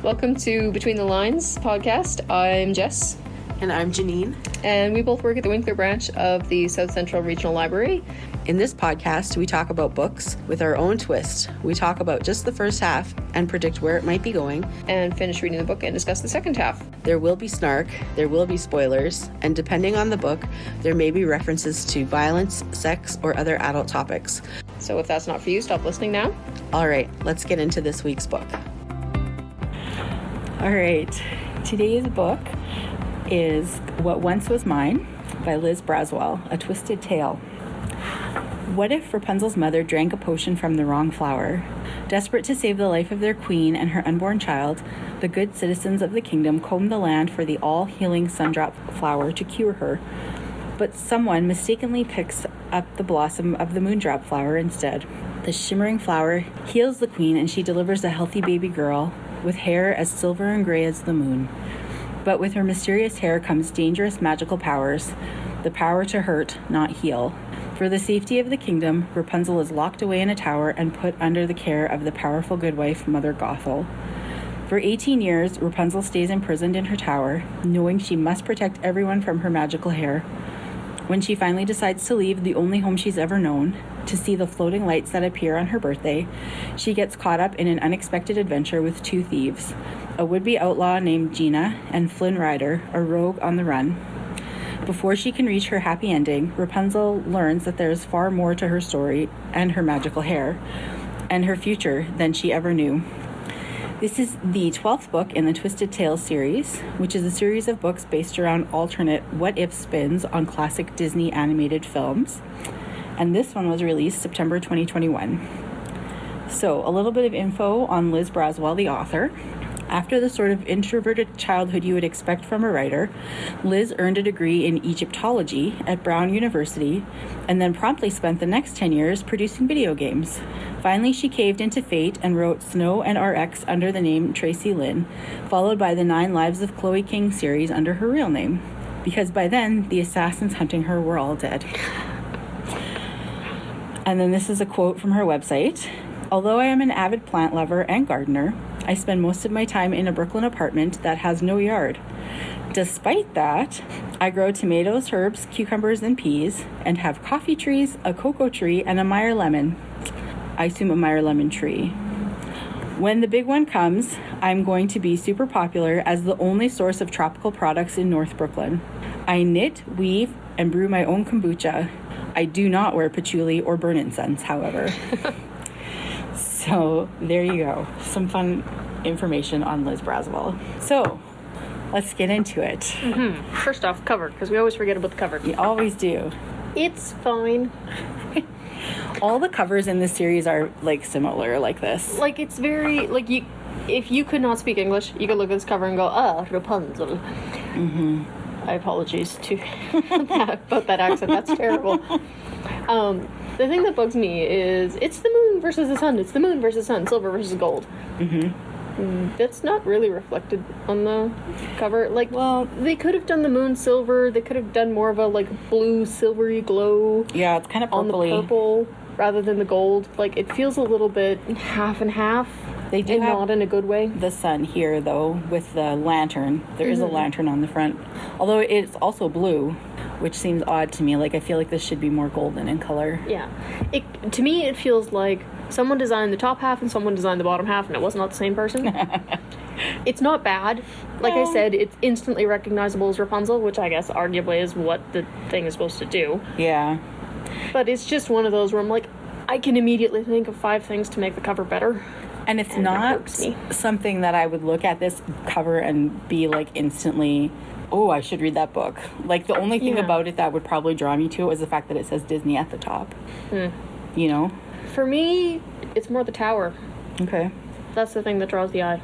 Welcome to Between the Lines podcast. I'm Jess. And I'm Janine. And we both work at the Winkler branch of the South Central Regional Library. In this podcast, we talk about books with our own twist. We talk about just the first half and predict where it might be going. And finish reading the book and discuss the second half. There will be snark, there will be spoilers, and depending on the book, there may be references to violence, sex, or other adult topics. So if that's not for you, stop listening now. All right, let's get into this week's book. All right, today's book is What Once Was Mine by Liz Braswell, A Twisted Tale. What if Rapunzel's mother drank a potion from the wrong flower? Desperate to save the life of their queen and her unborn child, the good citizens of the kingdom combed the land for the all-healing sundrop flower to cure her. But someone mistakenly picks up the blossom of the moondrop flower instead. The shimmering flower heals the queen and she delivers a healthy baby girl with hair as silver and gray as the moon. But with her mysterious hair comes dangerous magical powers, the power to hurt, not heal. For the safety of the kingdom, Rapunzel is locked away in a tower and put under the care of the powerful good wife, Mother Gothel. For 18 years, Rapunzel stays imprisoned in her tower, knowing she must protect everyone from her magical hair. When she finally decides to leave the only home she's ever known, to see the floating lights that appear on her birthday, she gets caught up in an unexpected adventure with two thieves, a would-be outlaw named Gina and Flynn Rider, a rogue on the run. Before she can reach her happy ending, Rapunzel learns that there is far more to her story and her magical hair, and her future than she ever knew. This is the 12th book in the Twisted Tales series, which is a series of books based around alternate what-if spins on classic Disney animated films. And this one was released September 2021. So, a little bit of info on Liz Braswell, the author. After the sort of introverted childhood you would expect from a writer, Liz earned a degree in Egyptology at Brown University and then promptly spent the next 10 years producing video games. Finally, she caved into fate and wrote Snow and RX under the name Tracy Lynn, followed by the 9 Lives of Chloe King series under her real name, because by then, the assassins hunting her were all dead. And then this is a quote from her website. Although I am an avid plant lover and gardener, I spend most of my time in a Brooklyn apartment that has no yard. Despite that, I grow tomatoes, herbs, cucumbers, and peas, and have coffee trees, a cocoa tree, and a Meyer lemon. I assume a Meyer lemon tree. When the big one comes, I'm going to be super popular as the only source of tropical products in North Brooklyn. I knit, weave, and brew my own kombucha. I do not wear patchouli or burn incense, however. So there you go. Some fun information on Liz Braswell. So let's get into it. Mm-hmm. First off, cover, because we always forget about the cover. You always do. It's fine. All the covers in this series are like similar, like this. Like it's very like you. If you could not speak English, you could look at this cover and go, Rapunzel. Mm-hmm. I apologize to about that accent. That's terrible. The thing that bugs me is it's the moon versus the sun. It's the moon versus sun. Silver versus gold. Mm-hmm. That's not really reflected on the cover. Like, well, they could have done the moon silver. They could have done more of a like blue silvery glow. Yeah, it's kind of on the purple rather than the gold. Like it feels a little bit half and half. They do have not in a good way. The sun here, though, with the lantern. There is a lantern on the front. Although it's also blue, which seems odd to me. Like, I feel like this should be more golden in color. Yeah. To me, it feels like someone designed the top half and someone designed the bottom half, and it was not the same person. It's not bad. Like I said, it's instantly recognizable as Rapunzel, which I guess arguably is what the thing is supposed to do. Yeah. But it's just one of those where I'm like, I can immediately think of 5 things to make the cover better. And it's not something that I would look at this cover and be like instantly, oh, I should read that book. Like the only thing about it that would probably draw me to it was the fact that it says Disney at the top. You know? For me, it's more the tower. Okay. That's the thing that draws the eye.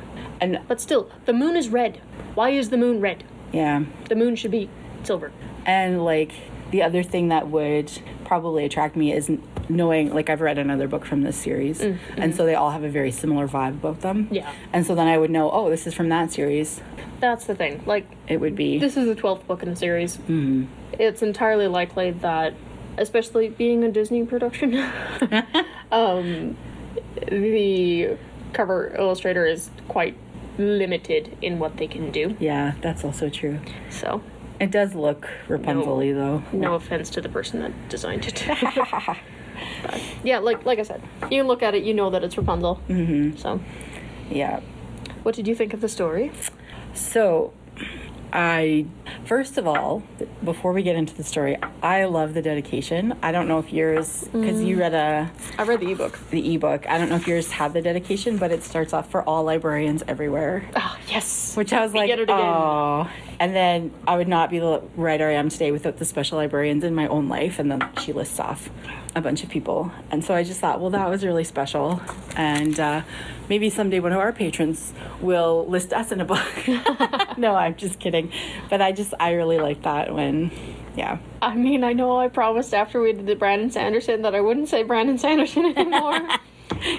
But still, the moon is red. Why is the moon red? Yeah. The moon should be silver. And like the other thing that would probably attract me is knowing, like I've read another book from this series, and so they all have a very similar vibe about them. Yeah. And so then I would know, oh, this is from that series. That's the thing. Like, it would be. This is the 12th book in the series. Mm-hmm. It's entirely likely that, especially being a Disney production, the cover illustrator is quite limited in what they can do. Yeah, that's also true. So, It does look Rapunzel-y, though. no offense to the person that designed it. But, yeah, like I said, you look at it, you know that it's Rapunzel. Mm-hmm. So, Yeah. what did you think of the story? So, first of all, before we get into the story, I love the dedication. I don't know if yours, because you read I read the ebook. the ebook. I don't know if yours had the dedication, but it starts off for all librarians everywhere. Oh, yes. Which I was like, get it again. oh. And then I would not be the writer I am today without the special librarians in my own life. And then she lists off a bunch of people. And so I just thought, well, that was really special. And maybe someday one of our patrons will list us in a book. No, I'm just kidding. But I really like that when, yeah. I mean, I know I promised after we did the Brandon Sanderson that I wouldn't say Brandon Sanderson anymore.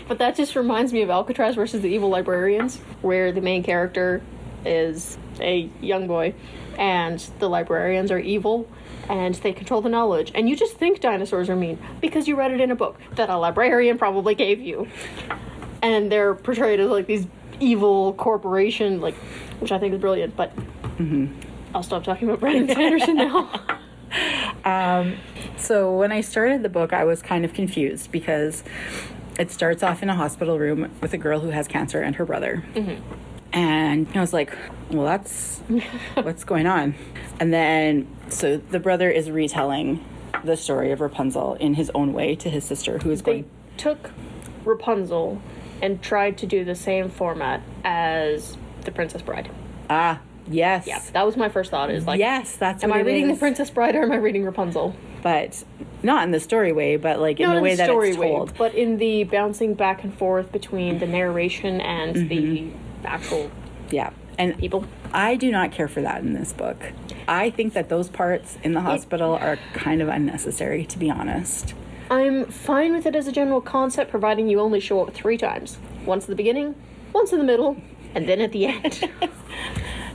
But that just reminds me of Alcatraz versus the Evil Librarians, where the main character is a young boy and the librarians are evil and they control the knowledge. And you just think dinosaurs are mean because you read it in a book that a librarian probably gave you. And they're portrayed as like these evil corporation, like, which I think is brilliant, but I'll stop talking about Brandon Sanderson now. So when I started the book, I was kind of confused because it starts off in a hospital room with a girl who has cancer and her brother. And I was like, well, that's what's going on. And then, so the brother is retelling the story of Rapunzel in his own way to his sister, who is They going... took Rapunzel and tried to do the same format as The Princess Bride. Ah, yes. Yeah, that was my first thought, is like, yes, that's am what I it reading is. The Princess Bride or am I reading Rapunzel? But not in the story way, but like in Not the way that story it's told. way, but in the bouncing back and forth between the narration and the actual Yeah. And people. I do not care for that in this book. I think that those parts in the hospital are kind of unnecessary, to be honest. I'm fine with it as a general concept, providing you only show up 3 times. Once at the beginning, once in the middle, and then at the end.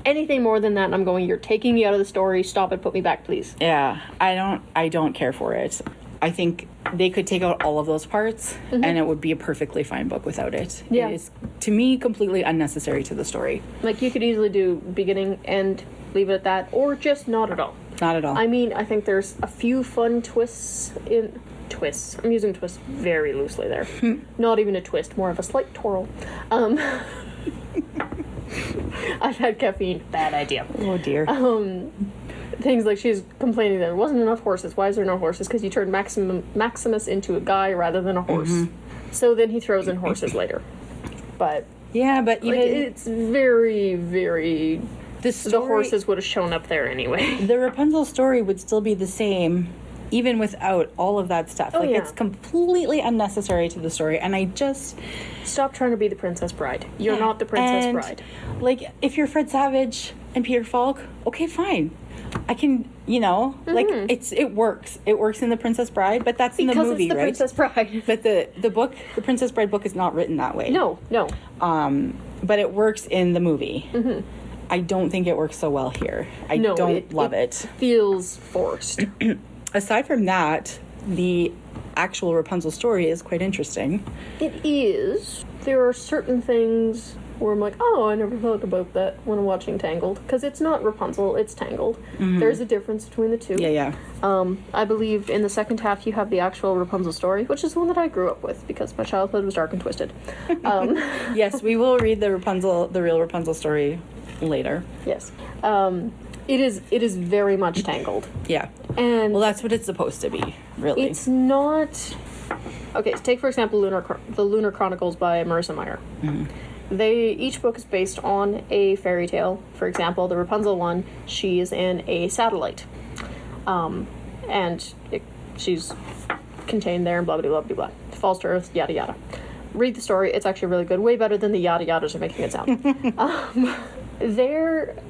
Anything more than that, and I'm going, you're taking me out of the story. Stop it. Put me back, please. Yeah, I don't care for it. I think they could take out all of those parts and it would be a perfectly fine book without it. Yeah. It is, to me, completely unnecessary to the story. Like, you could easily do beginning, end, leave it at that, or just not at all. Not at all. I mean, I think there's a few fun twists in... Twists. I'm using twist very loosely there. Not even a twist, more of a slight twirl. I've had caffeine. Bad idea. Oh, dear. Things like she's complaining there wasn't enough horses. Why is there no horses? Because you turned Maximus into a guy rather than a horse. So then he throws in horses later. But yeah, but even... like, it's very, very... the horses would have shown up there anyway. The Rapunzel story would still be the same even without all of that stuff. Oh, like, yeah. it's completely unnecessary to the story, and I just... Stop trying to be the Princess Bride. You're not the Princess and, Bride. Like, if you're Fred Savage and Peter Falk, okay, fine. I can, like, it works. It works in The Princess Bride, but that's in the movie, it's the right? Princess Bride. But the book, the Princess Bride book, is not written that way. No. But it works in the movie. I don't think it works so well here. I No, don't love it. Feels forced. Aside from that, the actual Rapunzel story is quite interesting. It is. There are certain things where I'm like, oh, I never thought about that when I'm watching Tangled. Because it's not Rapunzel, it's Tangled. There's a difference between the two. Yeah. I believe in the second half you have the actual Rapunzel story, which is the one that I grew up with because my childhood was dark and twisted. Yes, we will read the real Rapunzel story later. Yes. It is very much Tangled. Yeah. And well, that's what it's supposed to be, really. it's not... Okay, so take, for example, the Lunar Chronicles by Marissa Meyer. Each book is based on a fairy tale. For example, the Rapunzel one, she is in a satellite. And she's contained there and blah, blah, blah, blah, blah. Falls to Earth, yada, yada. Read the story. It's actually really good. Way better than the yada yadas are making it sound.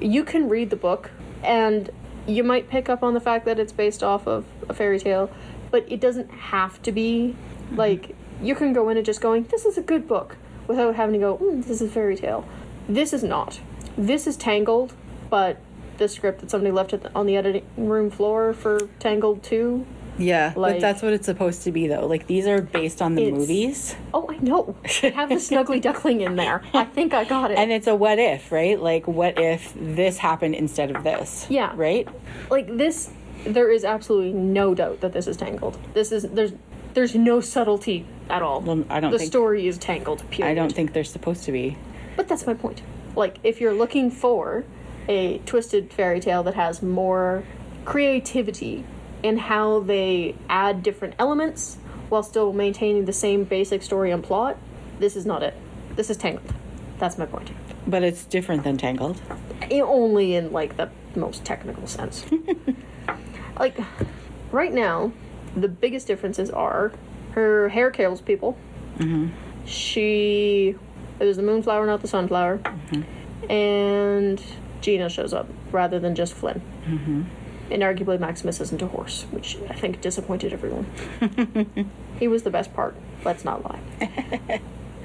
You can read the book, and you might pick up on the fact that it's based off of a fairy tale, but it doesn't have to be. Like, you can go in and just going, this is a good book, without having to go, this is a fairy tale. This is not. This is Tangled, but the script that somebody left on the editing room floor for Tangled 2 Yeah, Like- but that's what it's supposed to be, though. Like, these are based on the It's- movies. Oh, I know. I have the snuggly duckling in there. I think I got it. And it's a what if, right? Like, what if this happened instead of this? Yeah. Right? Like this, there is absolutely no doubt that this is Tangled. There's no subtlety at all. Well, I don't the think- story is Tangled, period. I don't think they're supposed to be. But that's my point. Like, if you're looking for a twisted fairy tale that has more creativity in how they add different elements while still maintaining the same basic story and plot, this is not it. This is Tangled. That's my point. But it's different than Tangled. Only in, like, the most technical sense. Like, right now, the biggest differences are her hair kills people. It was the moonflower, not the sunflower. And Gina shows up rather than just Flynn. And arguably Maximus isn't a horse, which I think disappointed everyone. He was the best part. Let's not lie.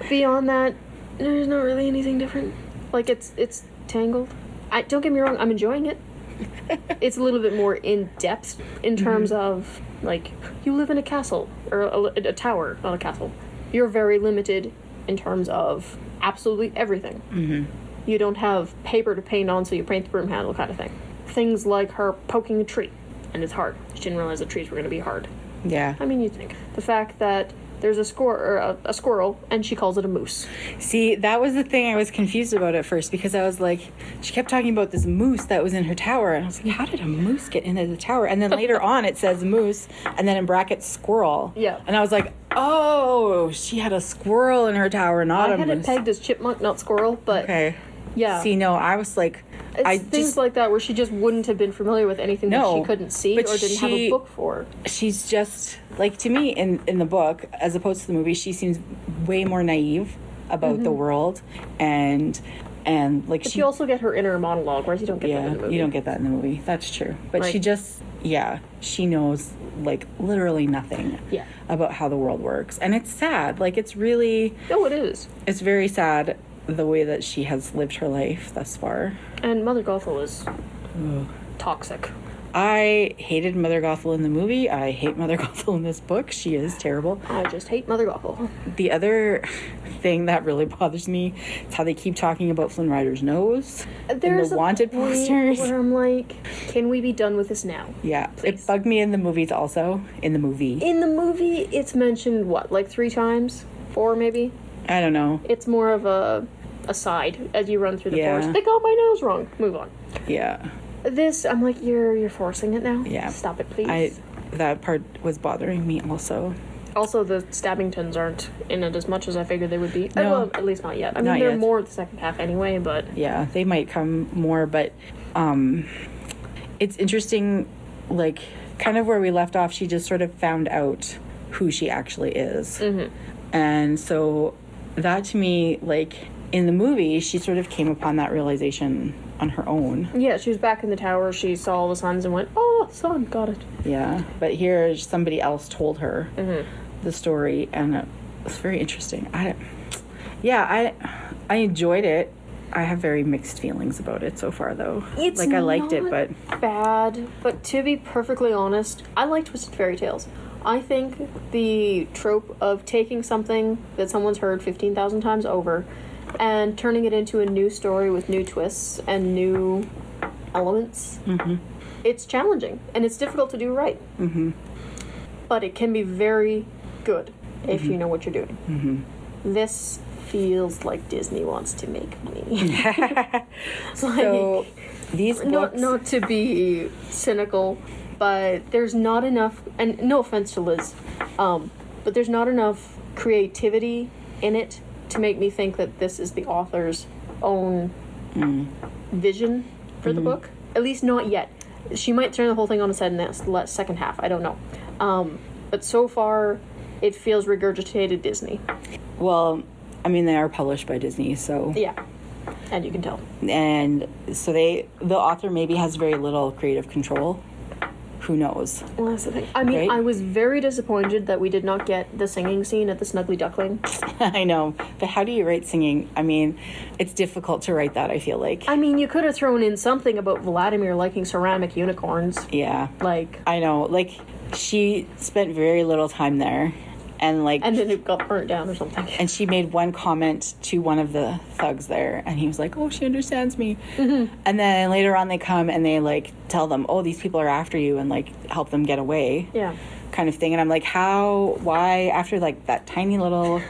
Beyond that, there's not really anything different. Like, it's Tangled. Don't get me wrong, I'm enjoying it. It's a little bit more in depth in terms of, like, you live in a castle or a tower, not a castle. You're very limited in terms of absolutely everything. You don't have paper to paint on, so you paint the broom handle kind of thing. Things like her poking a tree, and it's hard. She didn't realize the trees were going to be hard. Yeah. I mean, you'd think. The fact that there's a squirrel, and she calls it a moose. See, that was the thing I was confused about at first, because I was like, she kept talking about this moose that was in her tower, and I was like, how did a moose get into the tower? And then later on it says moose, and then in brackets squirrel. Yeah. And I was like, oh, she had a squirrel in her tower, not I a had moose. it pegged as chipmunk, not squirrel, but Okay. yeah. See, no, I was like, It's things like that where she just wouldn't have been familiar with anything that No, she couldn't see or but didn't have a book for. she's just, like, to me, in the book, as opposed to the movie, she seems way more naive about the world, and like, But you also get her inner monologue, whereas you don't get that in the movie. you don't get that in the movie. That's true. But Like- she just, she knows, like, literally nothing Yeah. about how the world works. And it's sad. Like, it's really, No, it is. it's very sad the way that she has lived her life thus far. And Mother Gothel is toxic. I hated Mother Gothel in the movie. I hate Mother Gothel in this book. She is terrible. I just hate Mother Gothel. The other thing that really bothers me is how they keep talking about Flynn Rider's nose There's in the a wanted point posters. where I'm like, can we be done with this now? Yeah, Please. it bugged me in the movies also. In the movie. In the movie, it's mentioned, what, like 3 times? 4 maybe? I don't know. It's more of a aside as you run through the Yeah. forest. They got my nose wrong. Move on. Yeah. This, I'm like, you're forcing it now. Yeah. Stop it, please. That part was bothering me also. Also, the Stabbingtons aren't in it as much as I figured they would be. No. Well, at least not yet. I mean, Not they're yet. more the second half anyway, but Yeah, they might come more, but it's interesting, like, kind of where we left off, she just sort of found out who she actually is. And so that, to me, like, in the movie, she sort of came upon that realization on her own. yeah, she was back in the tower. She saw all the suns and went, "Oh, sun, got it." Yeah, but here somebody else told her the story, and it was very interesting. I enjoyed it. I have very mixed feelings about it so far, though. It's like, I liked it, not but bad. But to be perfectly honest, I like twisted fairy tales. I think the trope of taking something that someone's heard 15,000 times over and turning it into a new story with new twists and new elements, it's challenging and it's difficult to do right. But it can be very good if you know what you're doing. This feels like Disney wants to make money. It's like, so these books. not to be cynical, but there's not enough, and no offense to Liz, but there's not enough creativity in it to make me think that this is the author's own vision for the book. At least not yet. She might turn the whole thing on its head in the second half. I don't know. But so far, it feels regurgitated Disney. Well, I mean, they are published by Disney, so. Yeah. And you can tell. And so the author maybe has very little creative control. Who knows? Well, that's the thing. I mean, Right? I was very disappointed that we did not get the singing scene at the Snuggly Duckling. I know. But how do you write singing? I mean, it's difficult to write that, I feel like. I mean, you could have thrown in something about Vladimir liking ceramic unicorns. Yeah. Like, I know. Like, she spent very little time there. And like, And then it got burnt down or something. and she made one comment to one of the thugs there, and he was like, "Oh, she understands me." And then later on, they come and they like tell them, "Oh, these people are after you," and like help them get away, Yeah. kind of thing. And I'm like, how? Why? After like that tiny little,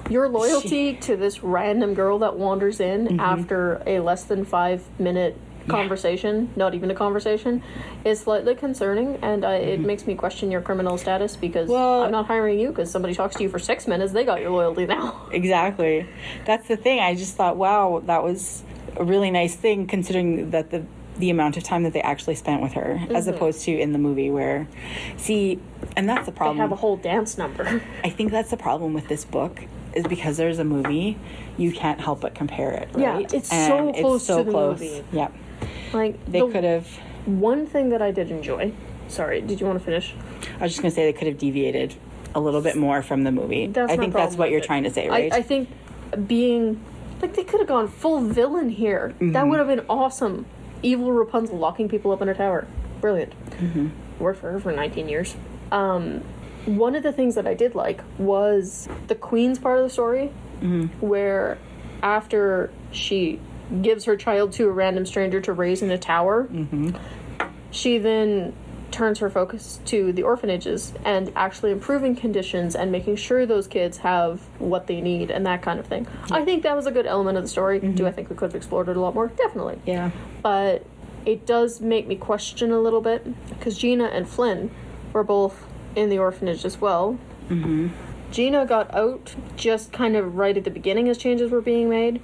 Your loyalty to this random girl that wanders in after a less than 5-minute conversation, not even a conversation, is slightly concerning, and it makes me question your criminal status, because Well- I'm not hiring you because somebody talks to you for 6 minutes. They got your loyalty now. exactly. That's the thing. I just thought, wow, that was a really nice thing, considering that the amount of time that they actually spent with her, as opposed to in the movie where, see, and that's the They problem. have a whole dance number. I think that's the problem with this book, is because there's a movie, you can't help but compare it, Yeah, right? it's And so close to the movie. Yep. Like, They could have, One thing that I did enjoy. Sorry, did you want to finish? I was just going to say they could have deviated a little bit more from the movie. That's I my think that's problem what with you're it. trying to say, right? I think being like, they could have gone full villain here. That would have been awesome. Evil Rapunzel locking people up in a tower. Brilliant. Worked for her for 19 years. One of the things that I did like was the Queen's part of the story, where after she gives her child to a random stranger to raise in a tower, she then turns her focus to the orphanages and actually improving conditions and making sure those kids have what they need and that kind of thing. I think that was a good element of the story. Do I think we could have explored it a lot more? Definitely. yeah. But it does make me question a little bit, because Gina and Flynn were both in the orphanage as well. Gina got out just kind of right at the beginning as changes were being made.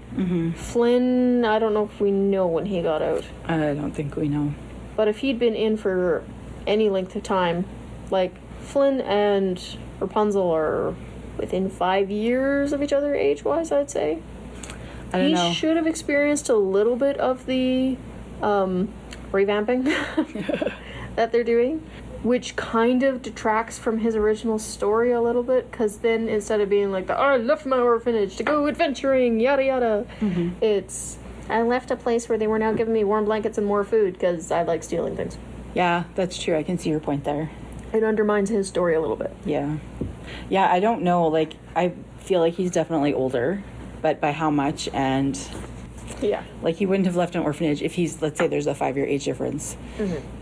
Flynn, I don't know if we know when he got out. I don't think we know. But if he'd been in for any length of time, like Flynn and Rapunzel are within 5 years of each other age-wise, I'd say. I don't He know. should have experienced a little bit of the revamping that they're doing, which kind of detracts from his original story a little bit, because then instead of being like, I left my orphanage to go adventuring, yada yada, it's, I left a place where they were now giving me warm blankets and more food because I like stealing things. Yeah, that's true. I can see your point there. It undermines his story a little bit. Yeah. Yeah, I don't know. Like, I feel like he's definitely older, but by how much? And, Yeah. like, he wouldn't have left an orphanage if he's, let's say there's a 5-year age difference.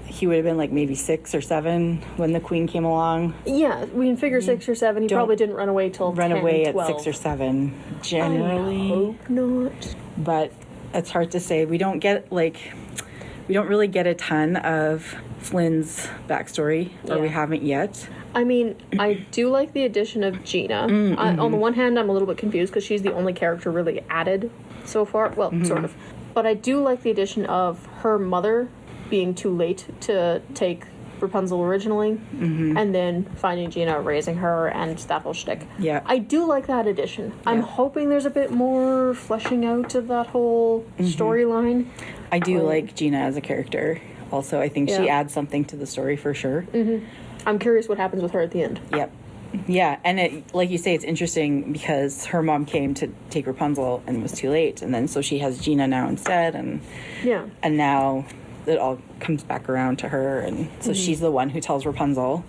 He would have been, like, maybe 6 or 7 when the Queen came along. Yeah, we can figure 6 or 7. He Don't probably didn't run away till Run 10, away 12. at 6 or 7, generally. I hope not. But it's hard to say. We don't really get a ton of Flynn's backstory, or we Yeah. haven't yet. I mean, I do like the addition of Gina. On the one hand, I'm a little bit confused because she's the only character really added so far. Well, sort of. But I do like the addition of her mother being too late to take Rapunzel originally, and then finding Gina, raising her, and that whole shtick. Yeah. I do like that addition. I'm hoping there's a bit more fleshing out of that whole storyline. I do like Gina as a character. Also, I think she Yeah. adds something to the story for sure. I'm curious what happens with her at the end. Yep. Yeah, and it, like you say, it's interesting because her mom came to take Rapunzel and was too late, and then so she has Gina now instead, and Yeah. now it all comes back around to her, and so she's the one who tells Rapunzel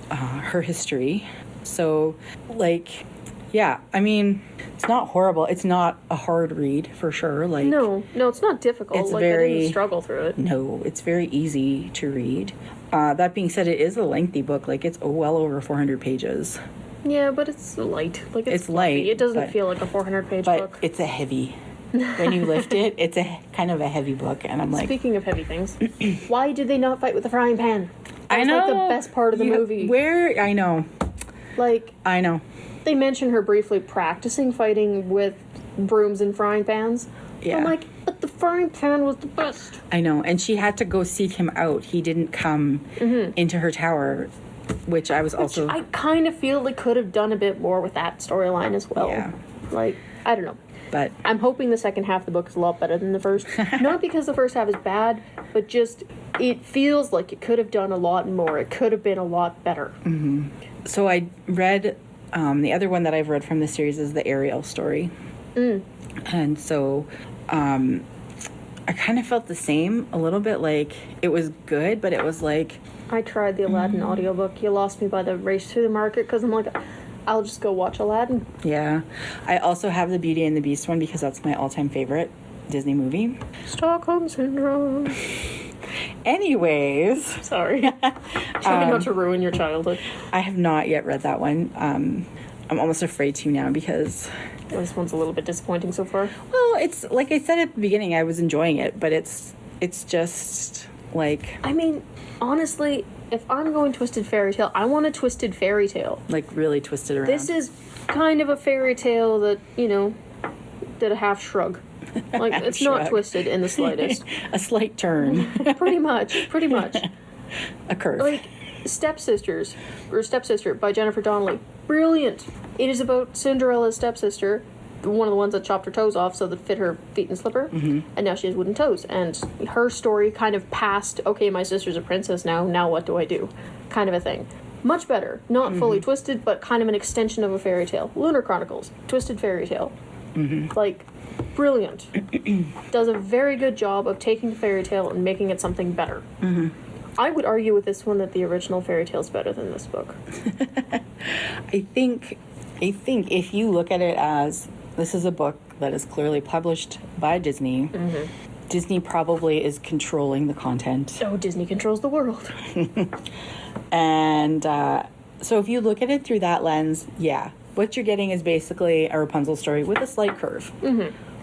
her history. So, like, yeah, I mean, it's not horrible. It's not a hard read for sure. Like, No, it's not difficult. It's I very- didn't struggle through it. no, it's very easy to read. That being said, it is a lengthy book. Like, it's well over 400 pages. Yeah, but it's light. Like It's fluffy. light, It doesn't but- feel like a 400-page But book. it's a heavy. When you lift it, it's a kind of a heavy book, and I'm like, Speaking of heavy things, why did they not fight with a frying pan? That I was know like the best part of the movie. Where I know, Like, they mention her briefly practicing fighting with brooms and frying pans. Yeah. I'm like, but the frying pan was the best. I know, and she had to go seek him out. He didn't come into her tower, which I was also. I kind of feel they could have done a bit more with that storyline as well. Yeah. Like, I don't know. But I'm hoping the second half of the book is a lot better than the first. Not because the first half is bad, but just it feels like it could have done a lot more. It could have been a lot better. so I read the other one that I've read from the series is the Ariel story, and so I kind of felt the same a little bit. Like, it was good, but it was like I tried the Aladdin audiobook. You lost me by the race through the market because I'm like, I'll just go watch Aladdin. Yeah. I also have the Beauty and the Beast one because that's my all-time favorite Disney movie. Stockholm Syndrome. Anyways. Sorry. Trying not to ruin your childhood. I have not yet read that one. I'm almost afraid to now because... This one's a little bit disappointing so far. Well, it's like I said at the beginning, I was enjoying it, but it's just like... I mean, honestly, if I'm going Twisted Fairy Tale, I want a Twisted Fairy Tale. Like really twisted around. This is kind of a fairy tale that, you know, did a half shrug. Like, it's shrug. not twisted in the slightest. A slight turn. Pretty much. A curve. Like, Stepsisters, or Stepsister by Jennifer Donnelly. Brilliant. It is about Cinderella's stepsister, one of the ones that chopped her toes off so that fit her feet and slipper, and now she has wooden toes. And her story kind of passed, okay, my sister's a princess now what do I do? Kind of a thing. Much better. Not fully twisted, but kind of an extension of a fairy tale. Lunar Chronicles. Twisted fairy tale. Like, brilliant. Does a very good job of taking the fairy tale and making it something better. I would argue with this one that the original fairy tale is better than this book. I think if you look at it as this is a book that is clearly published by Disney, Disney probably is controlling the content. Oh, Disney controls the world. And so if you look at it through that lens, yeah, what you're getting is basically a Rapunzel story with a slight curve,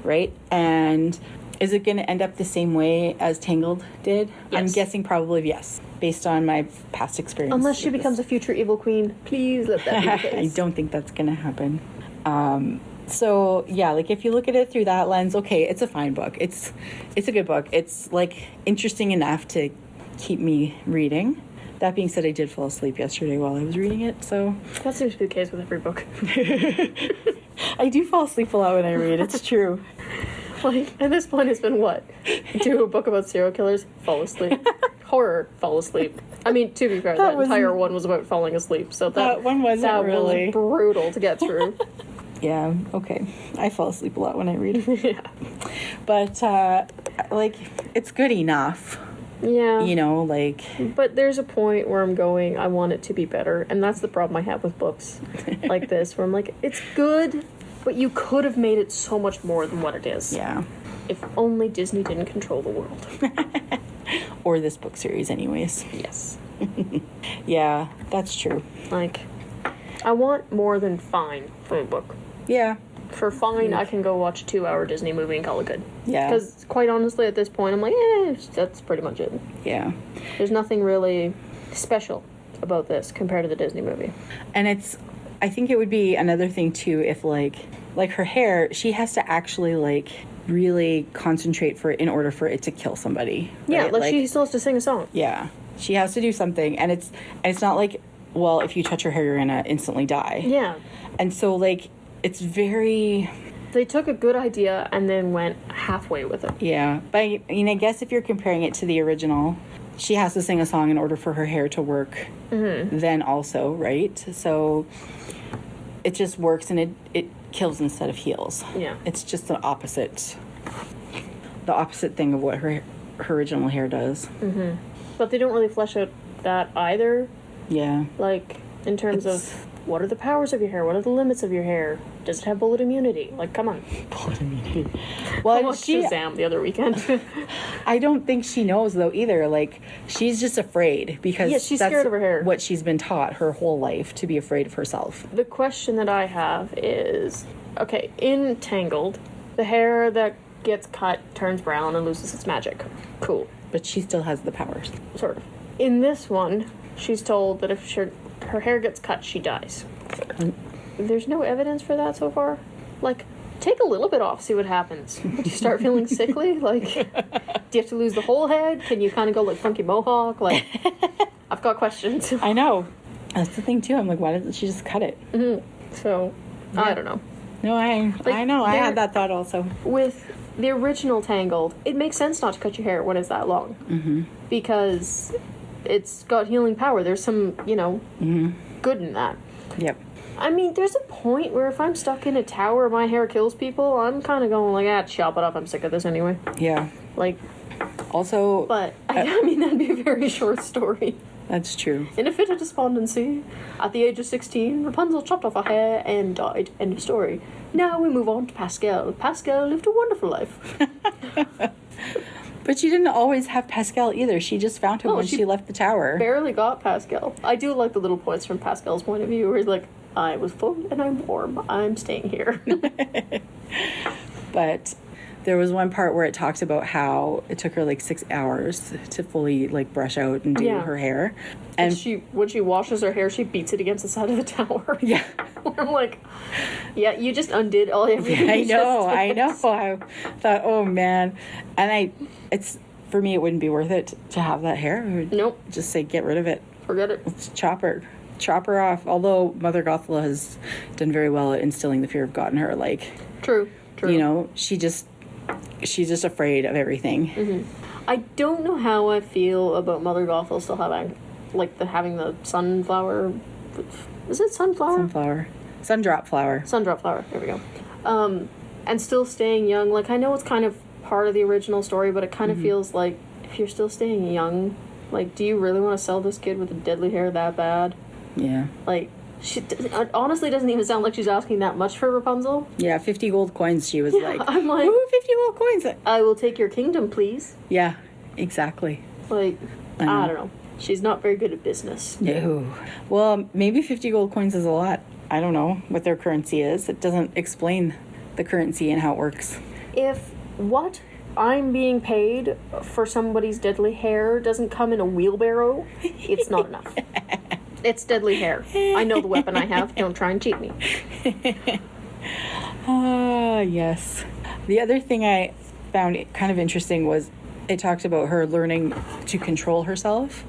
right? And is it going to end up the same way as Tangled did? Yes. I'm guessing probably yes, based on my past experience. Unless she becomes a future evil queen. Please let that be the case. I don't think that's going to happen. So yeah, like if you look at it through that lens, okay, it's a fine book. It's a good book. It's like interesting enough to keep me reading. That being said, I did fall asleep yesterday while I was reading it, so... That seems to be the case with every book. I do fall asleep a lot when I read, it's true. Like, at this point, it's been what? Do a book about serial killers, fall asleep. Horror, fall asleep. I mean, to be fair, that entire one was about falling asleep, so that one wasn't really. was brutal to get through. Yeah, okay. I fall asleep a lot when I read. Yeah. But, like, it's good enough. Yeah. You know, like... But there's a point where I'm going, I want it to be better. And that's the problem I have with books like this, where I'm like, it's good, but you could have made it so much more than what it is. Yeah. If only Disney didn't control the world. Or this book series, anyways. Yes. Yeah, that's true. Like, I want more than fine from a book. Yeah. For fine, I can go watch a 2-hour Disney movie and call it good. Yeah. Because, quite honestly, at this point, I'm like, that's pretty much it. Yeah. There's nothing really special about this compared to the Disney movie. And I think it would be another thing, too, if, like her hair, she has to actually, like, really concentrate in order for it to kill somebody. Yeah, right? like she still has to sing a song. Yeah. She has to do something. And it's not like, well, if you touch her hair, you're going to instantly die. Yeah. And so, like... It's very... They took a good idea and then went halfway with it. Yeah. But I mean, I guess if you're comparing it to the original, she has to sing a song in order for her hair to work then also, right? So it just works and it kills instead of heals. Yeah. It's just the opposite thing of what her original hair does. Mm-hmm. But they don't really flesh out that either. Yeah. Like, in terms of... What are the powers of your hair? What are the limits of your hair? Does it have bullet immunity? Like, come on. Bullet immunity. I Well, watched Shazam the other weekend. I don't think she knows, though, either. Like, she's just afraid because she's that's scared of her hair. What she's been taught her whole life, to be afraid of herself. The question that I have is, okay, in Tangled, the hair that gets cut turns brown and loses its magic. Cool. But she still has the powers. Sort of. In this one, she's told that if her hair gets cut, she dies. There's no evidence for that so far. Like, take a little bit off, see what happens. Would you start feeling sickly? Like, do you have to lose the whole head? Can you kind of go like Funky Mohawk? Like, I've got questions. I know. That's the thing, too. I'm like, why doesn't she just cut it? Mm-hmm. So, yeah. I don't know. No, I know. I had that thought also. With the original Tangled, it makes sense not to cut your hair when it's that long. Mm-hmm. Because it's got healing power. There's some, good in that. Yep. I mean, there's a point where if I'm stuck in a tower and my hair kills people, I'm kind of going like, chop it off. I'm sick of this anyway. Yeah. Like... Also... But, I mean, that'd be a very short story. That's true. In a fit of despondency, at the age of 16, Rapunzel chopped off her hair and died. End of story. Now we move on to Pascal. Pascal lived a wonderful life. But she didn't always have Pascal either. She just found him when she she left the tower. Barely got Pascal. I do like the little points from Pascal's point of view where he's like, I was full and I'm warm. I'm staying here. But there was one part where it talks about how it took her like 6 hours to fully like brush out and do her hair. And when she washes her hair, she beats it against the side of the tower. Yeah. I'm like, yeah, you just undid all everything. I know. I thought, oh man. And it's for me, it wouldn't be worth it to have that hair. I would Nope. just say, get rid of it. Forget it. Let's chop her off. Although Mother Gothel has done very well at instilling the fear of God in her. Like, True. you know, she's just afraid of everything. Mm-hmm. I don't know how I feel about Mother Gothel still having, like, having the sunflower. Is it sunflower? Sundrop flower. Sundrop flower. There we go. And still staying young. Like, I know it's kind of part of the original story, but it kind of feels like if you're still staying young, like, do you really want to sell this kid with the deadly hair that bad? Yeah. Like, she honestly doesn't even sound like she's asking that much for Rapunzel. Yeah, 50 gold coins, she was like, I'm like, ooh, 50 gold coins. I will take your kingdom, please. Yeah, exactly. Like, I know. I don't know. She's not very good at business. No. Well, maybe 50 gold coins is a lot. I don't know what their currency is. It doesn't explain the currency and how it works. If what I'm being paid for somebody's deadly hair doesn't come in a wheelbarrow, it's not enough. It's deadly hair. I know the weapon I have. Don't try and cheat me. Ah, yes. The other thing I found kind of interesting was it talked about her learning to control herself,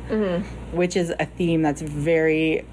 which is a theme that's very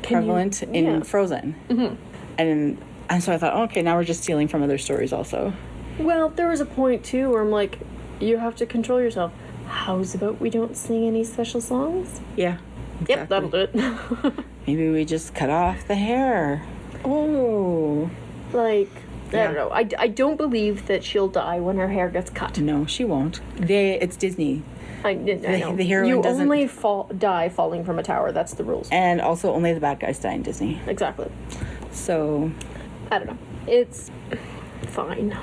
prevalent in Frozen. And so I thought, okay, now we're just stealing from other stories also. Well, there was a point, too, where I'm like, you have to control yourself. How's about we don't sing any special songs? Yeah. Exactly. Yep, that'll do it. Maybe we just cut off the hair. Oh. Like, I don't know. I don't believe that she'll die when her hair gets cut. No, she won't. It's Disney. I know. The heroine you doesn't... only die falling from a tower. That's the rules. And also only the bad guys die in Disney. Exactly. So... I don't know. It's fine.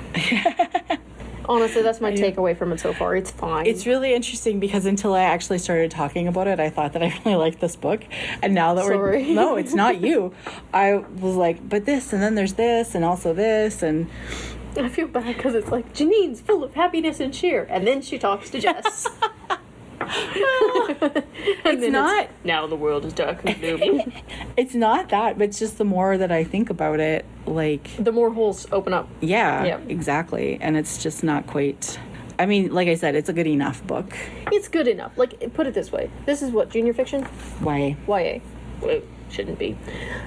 Honestly, that's my takeaway from it so far. It's fine. It's really interesting because until I actually started talking about it, I thought that I really liked this book. And now that no, it's not you. I was like, but this, and then there's this, and also this, and... I feel bad because it's like, Janine's full of happiness and cheer. And then she talks to Jess. It's not... now the world is dark and gloomy. It's not that, but it's just the more that I think about it, like... the more holes open up. Yeah, exactly. And it's just not quite... I mean, like I said, it's a good enough book. It's good enough. Like, put it this way. This is what, junior fiction? YA. YA. Well, it shouldn't be.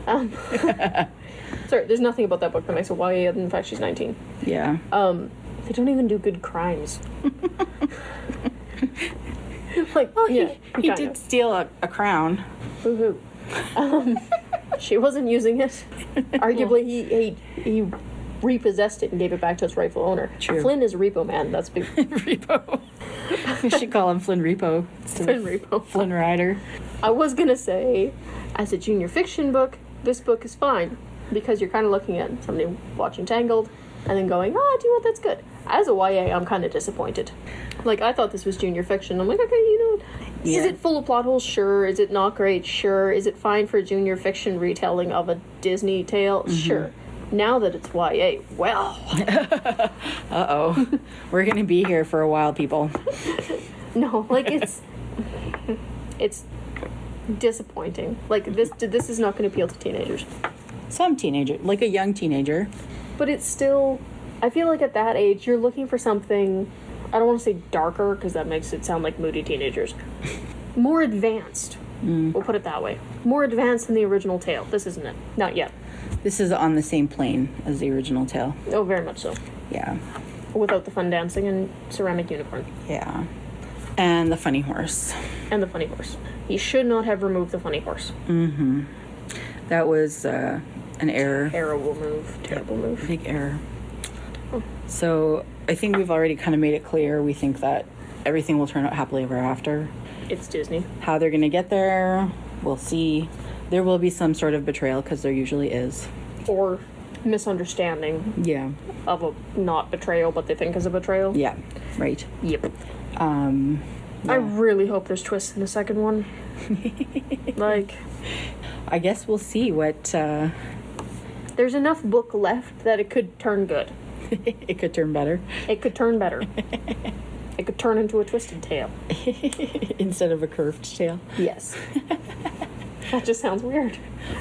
Sorry, there's nothing about that book that makes it YA other than the fact she's 19. Yeah. They don't even do good crimes. Like, well, yeah, he did steal a crown. Woohoo. She wasn't using it. Arguably, he repossessed it and gave it back to its rightful owner. True. Flynn is a repo man. That's big. Repo. We should call him Flynn Repo. Flynn Repo. Flynn Rider. I was gonna say, as a junior fiction book, this book is fine because you're kind of looking at somebody watching Tangled and then going, oh, do you know what? That's good. As a YA, I'm kind of disappointed. Like, I thought this was junior fiction. I'm like, okay, you know, is it full of plot holes? Sure. Is it not great? Sure. Is it fine for a junior fiction retelling of a Disney tale? Sure. Now that it's YA, well. Uh-oh. We're going to be here for a while, people. No, like, it's disappointing. Like, this is not going to appeal to teenagers. Some teenager, like a young teenager. But it's still... I feel like at that age, you're looking for something... I don't want to say darker, because that makes it sound like moody teenagers. More advanced. We'll put it that way. More advanced than the original tale. This isn't it. Not yet. This is on the same plane as the original tale. Oh, very much so. Yeah. Without the fun dancing and ceramic unicorn. Yeah. And the funny horse. And the funny horse. He should not have removed the funny horse. Mm-hmm. That was an error. Terrible move. Terrible move. Big error. So I think we've already kind of made it clear we think that everything will turn out happily ever after. It's Disney. How they're going to get there, we'll see. There will be some sort of betrayal, because there usually is. Or misunderstanding Yeah. of a not betrayal, but they think is a betrayal. Yeah, right. Yep. Yeah. I really hope there's twists in the second one. Like, I guess we'll see what... there's enough book left that it could turn good. it could turn better. It could turn better. It could turn into a twisted tale. Instead of a curved tail. Yes. That just sounds weird.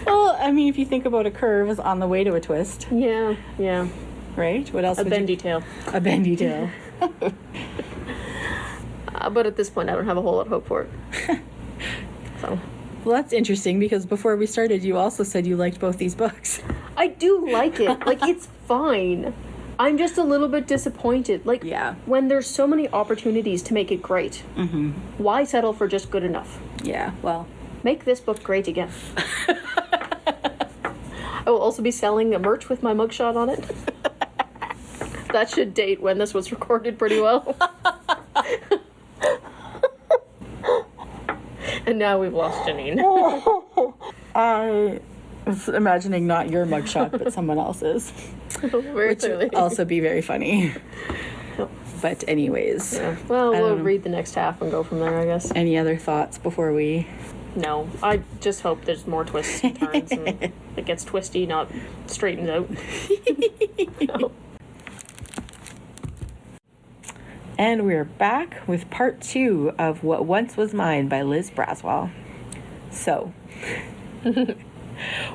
Well, I mean, if you think about a curve as on the way to a twist, Yeah, yeah. right? What else A would bendy tail. A bendy tail. But at this point, I don't have a whole lot of hope for it. So... Well, that's interesting, because before we started, you also said you liked both these books. I do like it. Like, it's fine. I'm just a little bit disappointed. Like, Yeah. when there's so many opportunities to make it great, why settle for just good enough? Yeah, well... Make this book great again. I will also be selling a merch with my mugshot on it. That should date when this was recorded pretty well. And now we've lost Janine. I was imagining not your mugshot, but someone else's. Very Which clearly. would also be very funny. But anyways, Yeah. Well, I we'll don't know. read the next half and go from there, I guess. Any other thoughts before we... No, I just hope there's more twists and turns and it gets twisty, not straightens out. No. And we're back with part 2 of What Once Was Mine by Liz Braswell. So,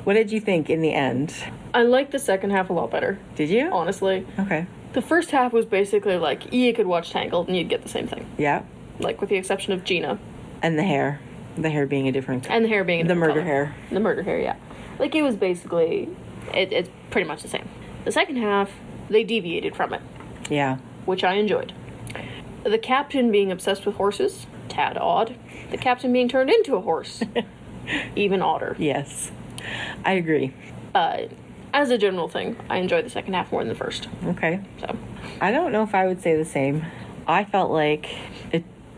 what did you think in the end? I like the second half a lot better, Did you? honestly. Okay. The first half was basically like, you could watch Tangled and you'd get the same thing. Yeah. Like, with the exception of Gina. And the hair. The hair being a different... And the hair being a The different murder color. hair. The murder hair, yeah. Like, it was basically... It's pretty much the same. The second half, they deviated from it, Yeah. which I enjoyed. The captain being obsessed with horses, tad odd. The captain being turned into a horse, even odder. Yes. I agree. As a general thing, I enjoyed the second half more than the first. Okay. So, I don't know if I would say the same. I felt like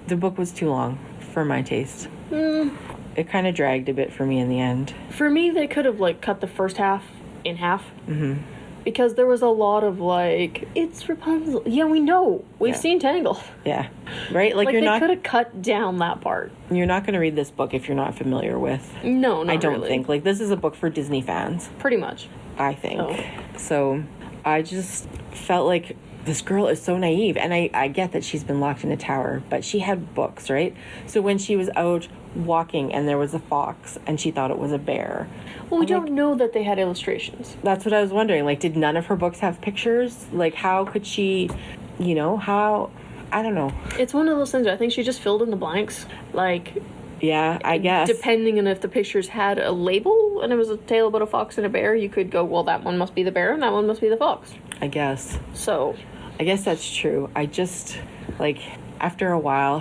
the book was too long for my taste. It kind of dragged a bit for me in the end. for me, they could have, like, cut the first half in half. Mm-hmm. Because there was a lot of, like, it's Rapunzel. Yeah, we know. We've Yeah. seen Tangled. Yeah. Right? Like, Like, you're they not could have cut down that part. going to read this book if you're not familiar with. No, not I don't really. think. Like, this is a book for Disney fans, Pretty much. I think. Oh. So, I just felt like this girl is so naive. And I get that she's been locked in a tower, but she had books, right? So when she was out walking and there was a fox and she thought it was a bear, Well, we don't know that they had illustrations. that's what I was wondering. Like, did none of her books have pictures? Like, how could she, how... I don't know. It's one of those things, I think she just filled in the blanks. Like, Yeah, I guess. depending on if the pictures had a label and it was a tale about a fox and a bear, you could go, well, that one must be the bear and that one must be the fox. I guess. So, I guess that's true. I just, like, after a while,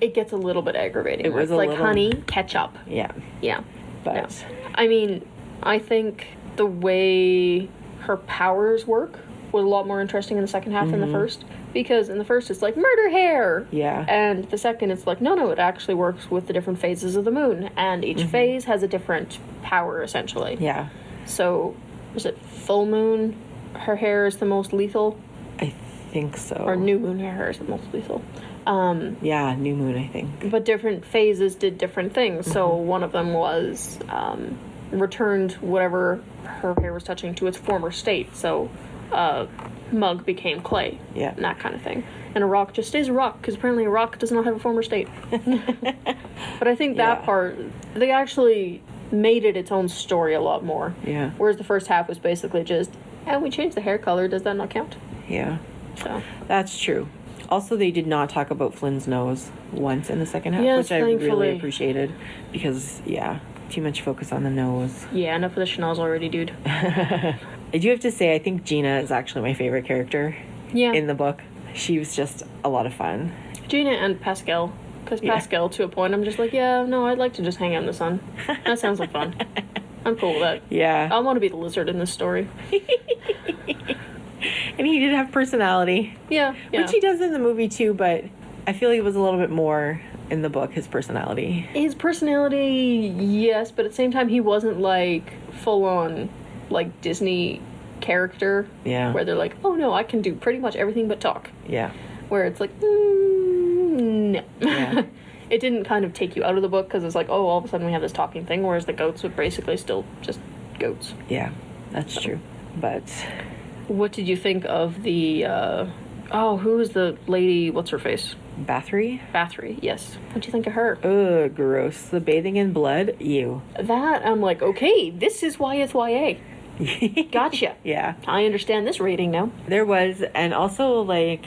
it gets a little bit aggravating. It was It's like, a little- honey, catch up. yeah. Yeah. But, No. I mean, I think the way her powers work was a lot more interesting in the second half than the first. Because in the first, it's like, murder hair! Yeah. And the second, it's like, no, it actually works with the different phases of the moon. And each phase has a different power, essentially. yeah. So, was it full moon? Her hair is the most lethal? I think so. Or new moon hair is the most lethal. Yeah, new moon, I think. But different phases did different things. So one of them was returned whatever her hair was touching to its former state. So mug became clay. Yeah. And that kind of thing. And a rock just stays a rock, because apparently a rock does not have a former state. But I think that Yeah. part, they actually made it its own story a lot more. Yeah. Whereas the first half was basically just, we changed the hair color, does that not count? Yeah. So, That's true. Also, they did not talk about Flynn's nose once in the second half, Yes, which I really thankfully. appreciated. Because, yeah, too much focus on the nose. yeah, enough of the Chanel's already, dude. I do have to say, I think Gina is actually my favorite character Yeah. in the book. She was just a lot of fun. Gina and Pascal. Because Yeah. Pascal, to a point, I'm just like, yeah, no, I'd like to just hang out in the sun. That sounds like fun. I'm cool with that. Yeah. I want to be the lizard in this story. And he did have personality. Yeah, yeah. Which he does in the movie too, but I feel he was a little bit more in the book, his personality. His personality, yes, but at the same time, he wasn't, like, full-on, like, Disney character. Yeah. Where they're like, oh, no, I can do pretty much everything but talk. Yeah. Where it's like, no. Yeah. It didn't kind of take you out of the book, because it's like, oh, all of a sudden we have this talking thing, whereas the goats would basically still just goats. Yeah, that's true. But... What did you think of the, who was the lady, what's her face? Bathory? Bathory, yes. What'd you think of her? Ugh, gross. The bathing in blood? Ew. That, I'm like, okay, this is why it's YA. Gotcha. Yeah. I understand this rating now. There was, and also, like,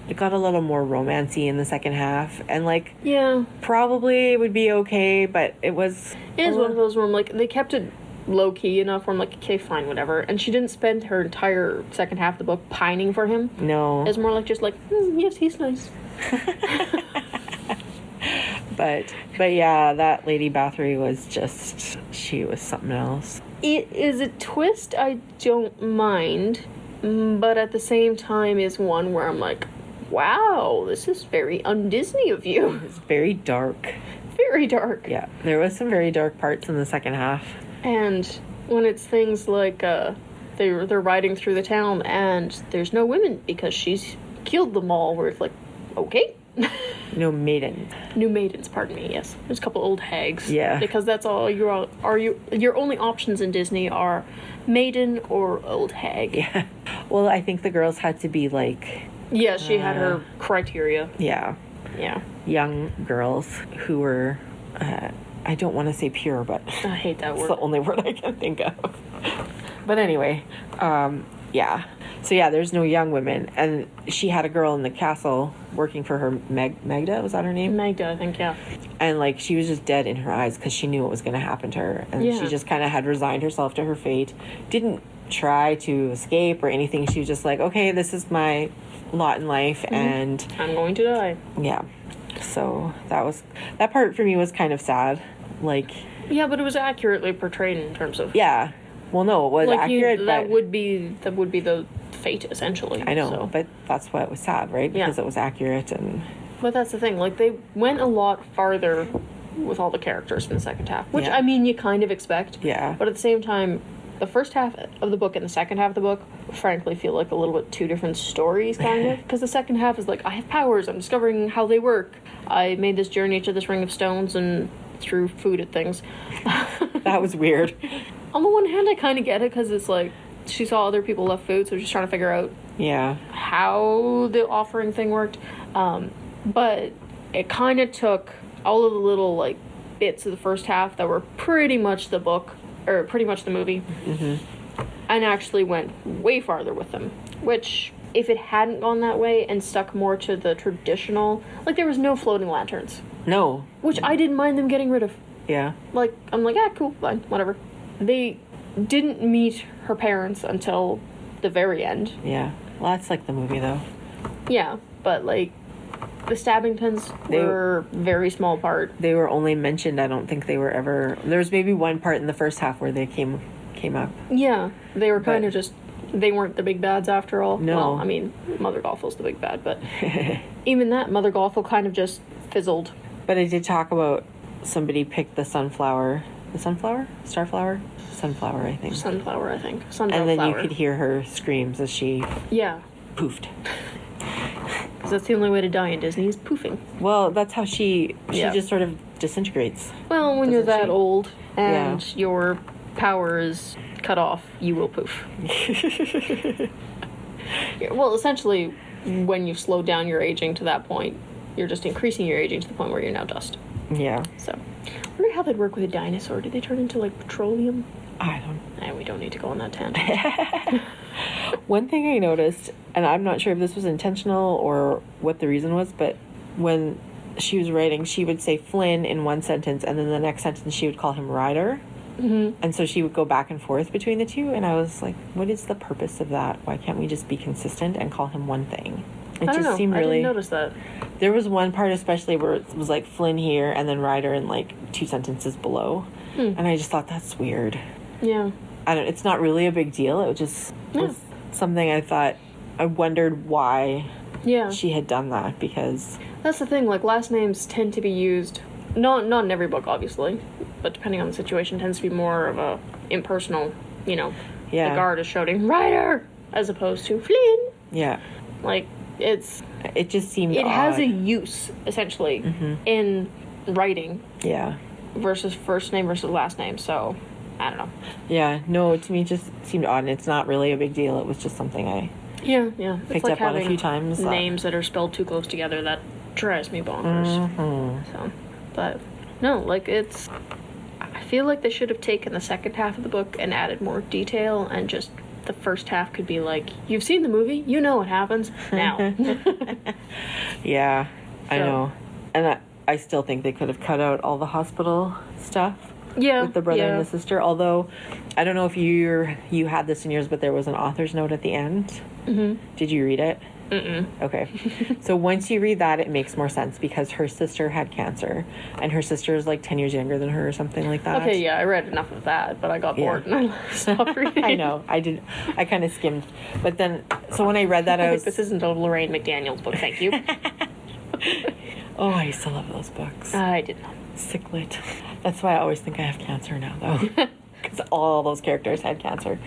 it got a little more romancy in the second half, and, like, Yeah. probably it would be okay, but it was... It is one of those where I'm like, they kept it low-key enough where I'm like, okay, fine, whatever. And she didn't spend her entire second half of the book pining for him. No. It's more like, just like, yes, he's nice. But yeah, that Lady Bathory was just, she was something else. It is a twist I don't mind, but at the same time is one where I'm like, wow, this is very un-Disney of you. It's very dark. Very dark. Yeah, there was some very dark parts in the second half. And when it's things like they're riding through the town and there's no women because she's killed them all, where it's like, okay. No maidens. New maidens, pardon me, yes. There's a couple old hags. Yeah. Because that's all your only options in Disney are maiden or old hag. Yeah. Well, I think the girls had to be like... Yeah, she had her criteria. Yeah. Yeah. Young girls who were... I don't want to say pure, but I hate that it's word. the only word I can think of. But anyway, yeah. So yeah, there's no young women, and she had a girl in the castle working for her, Magda, was that her name? Magda, I think, yeah. And like she was just dead in her eyes because she knew what was going to happen to her, and Yeah. she just kind of had resigned herself to her fate. Didn't try to escape or anything. She was just like, okay, this is my lot in life, and I'm going to die. yeah. So that part for me was kind of sad. Like, Yeah, but it was accurately portrayed in terms of... yeah. Well, no, it was Like, accurate, that but would be the fate, essentially. I know, so. but that's why it was sad, right? Yeah. Because it was accurate, and But that's the thing, like, they went a lot farther with all the characters in the second half, which, Yeah. I mean, you kind of expect. yeah. But at the same time, the first half of the book and the second half of the book, frankly, feel like a little bit two different stories, kind of. Because the second half is like, I have powers, I'm discovering how they work. I made this journey to this ring of stones and threw food at things. That was weird. On the one hand, I kind of get it, because it's like, she saw other people left food, so she's trying to figure out Yeah. how the offering thing worked. But it kind of took all of the little, like, bits of the first half that were pretty much the book, or pretty much the movie, and actually went way farther with them. Which, if it hadn't gone that way and stuck more to the traditional, like, there was no floating lanterns, No. which I didn't mind them getting rid of. Yeah. Like, I'm like, cool, fine, whatever. They didn't meet her parents until the very end. Yeah. Well, that's like the movie, though. Yeah, but, like, the Stabbingtons were a very small part. They were only mentioned. I don't think they were ever... There was maybe one part in the first half where they came up. Yeah, they were kind But- of just... They weren't the big bads after all. No. Well, I mean, Mother Gothel's the big bad, but even that, Mother Gothel kind of just fizzled. But I did talk about somebody picked the sunflower. The sunflower? Starflower? Sunflower, I think. Sunflower, I think. Sunflower. And then you could hear her screams as she Yeah, poofed. because that's the only way to die in Disney, is poofing. Well, that's how she Yeah. just sort of disintegrates. Well, when you're Doesn't that she? old and your power is cut off, you will poof. Yeah, well, essentially, when you've slowed down your aging to that point, you're just increasing your aging to the point where you're now dust. Yeah. So, I wonder how they'd work with a dinosaur. Did they turn into, like, petroleum? I don't We don't need to go on that tangent. One thing I noticed, and I'm not sure if this was intentional or what the reason was, but when she was writing, she would say Flynn in one sentence, and then the next sentence she would call him Ryder. Mm-hmm. And so she would go back and forth between the two, and I was like, what is the purpose of that? Why can't we just be consistent and call him one thing? It I don't know. seemed I really... didn't notice that. There was one part especially where it was like Flynn here and then Ryder in like two sentences below. And I just thought that's weird. Yeah. It's not really a big deal. It just was something I thought, I wondered why Yeah. she had done that, because That's the thing, like, last names tend to be used, not in every book, obviously, but depending on the situation, tends to be more of a impersonal, the guard is shouting, Ryder! As opposed to Flynn! yeah, Like, it just seemed it odd. has a use, essentially, in writing Yeah. versus first name versus last name, so, I don't know. Yeah, no, to me it just seemed odd, and it's not really a big deal. It was just something I Yeah. It's picked like up on a having few times. names that are spelled too close together, that drives me bonkers. So, but, no, like, I feel like they should have taken the second half of the book and added more detail, and just the first half could be like, you've seen the movie, you know what happens now. Yeah, I So- know. And I still think they could have cut out all the hospital stuff Yeah, with the brother and the sister. Although, I don't know if you had this in yours, but there was an author's note at the end. Mm-hmm. Did you read it? Mm-mm. Okay. So once you read that, it makes more sense, because her sister had cancer, and her sister is like 10 years younger than her or something like that. Okay, yeah, I read enough of that, but I got bored and I stopped reading. I know. I kind of skimmed. But then, so when I read that, I was... This isn't a Lorraine McDaniel's book, thank you. Oh, I used to love those books. I did not. Sicklet. That's why I always think I have cancer now, though. Because all those characters had cancer.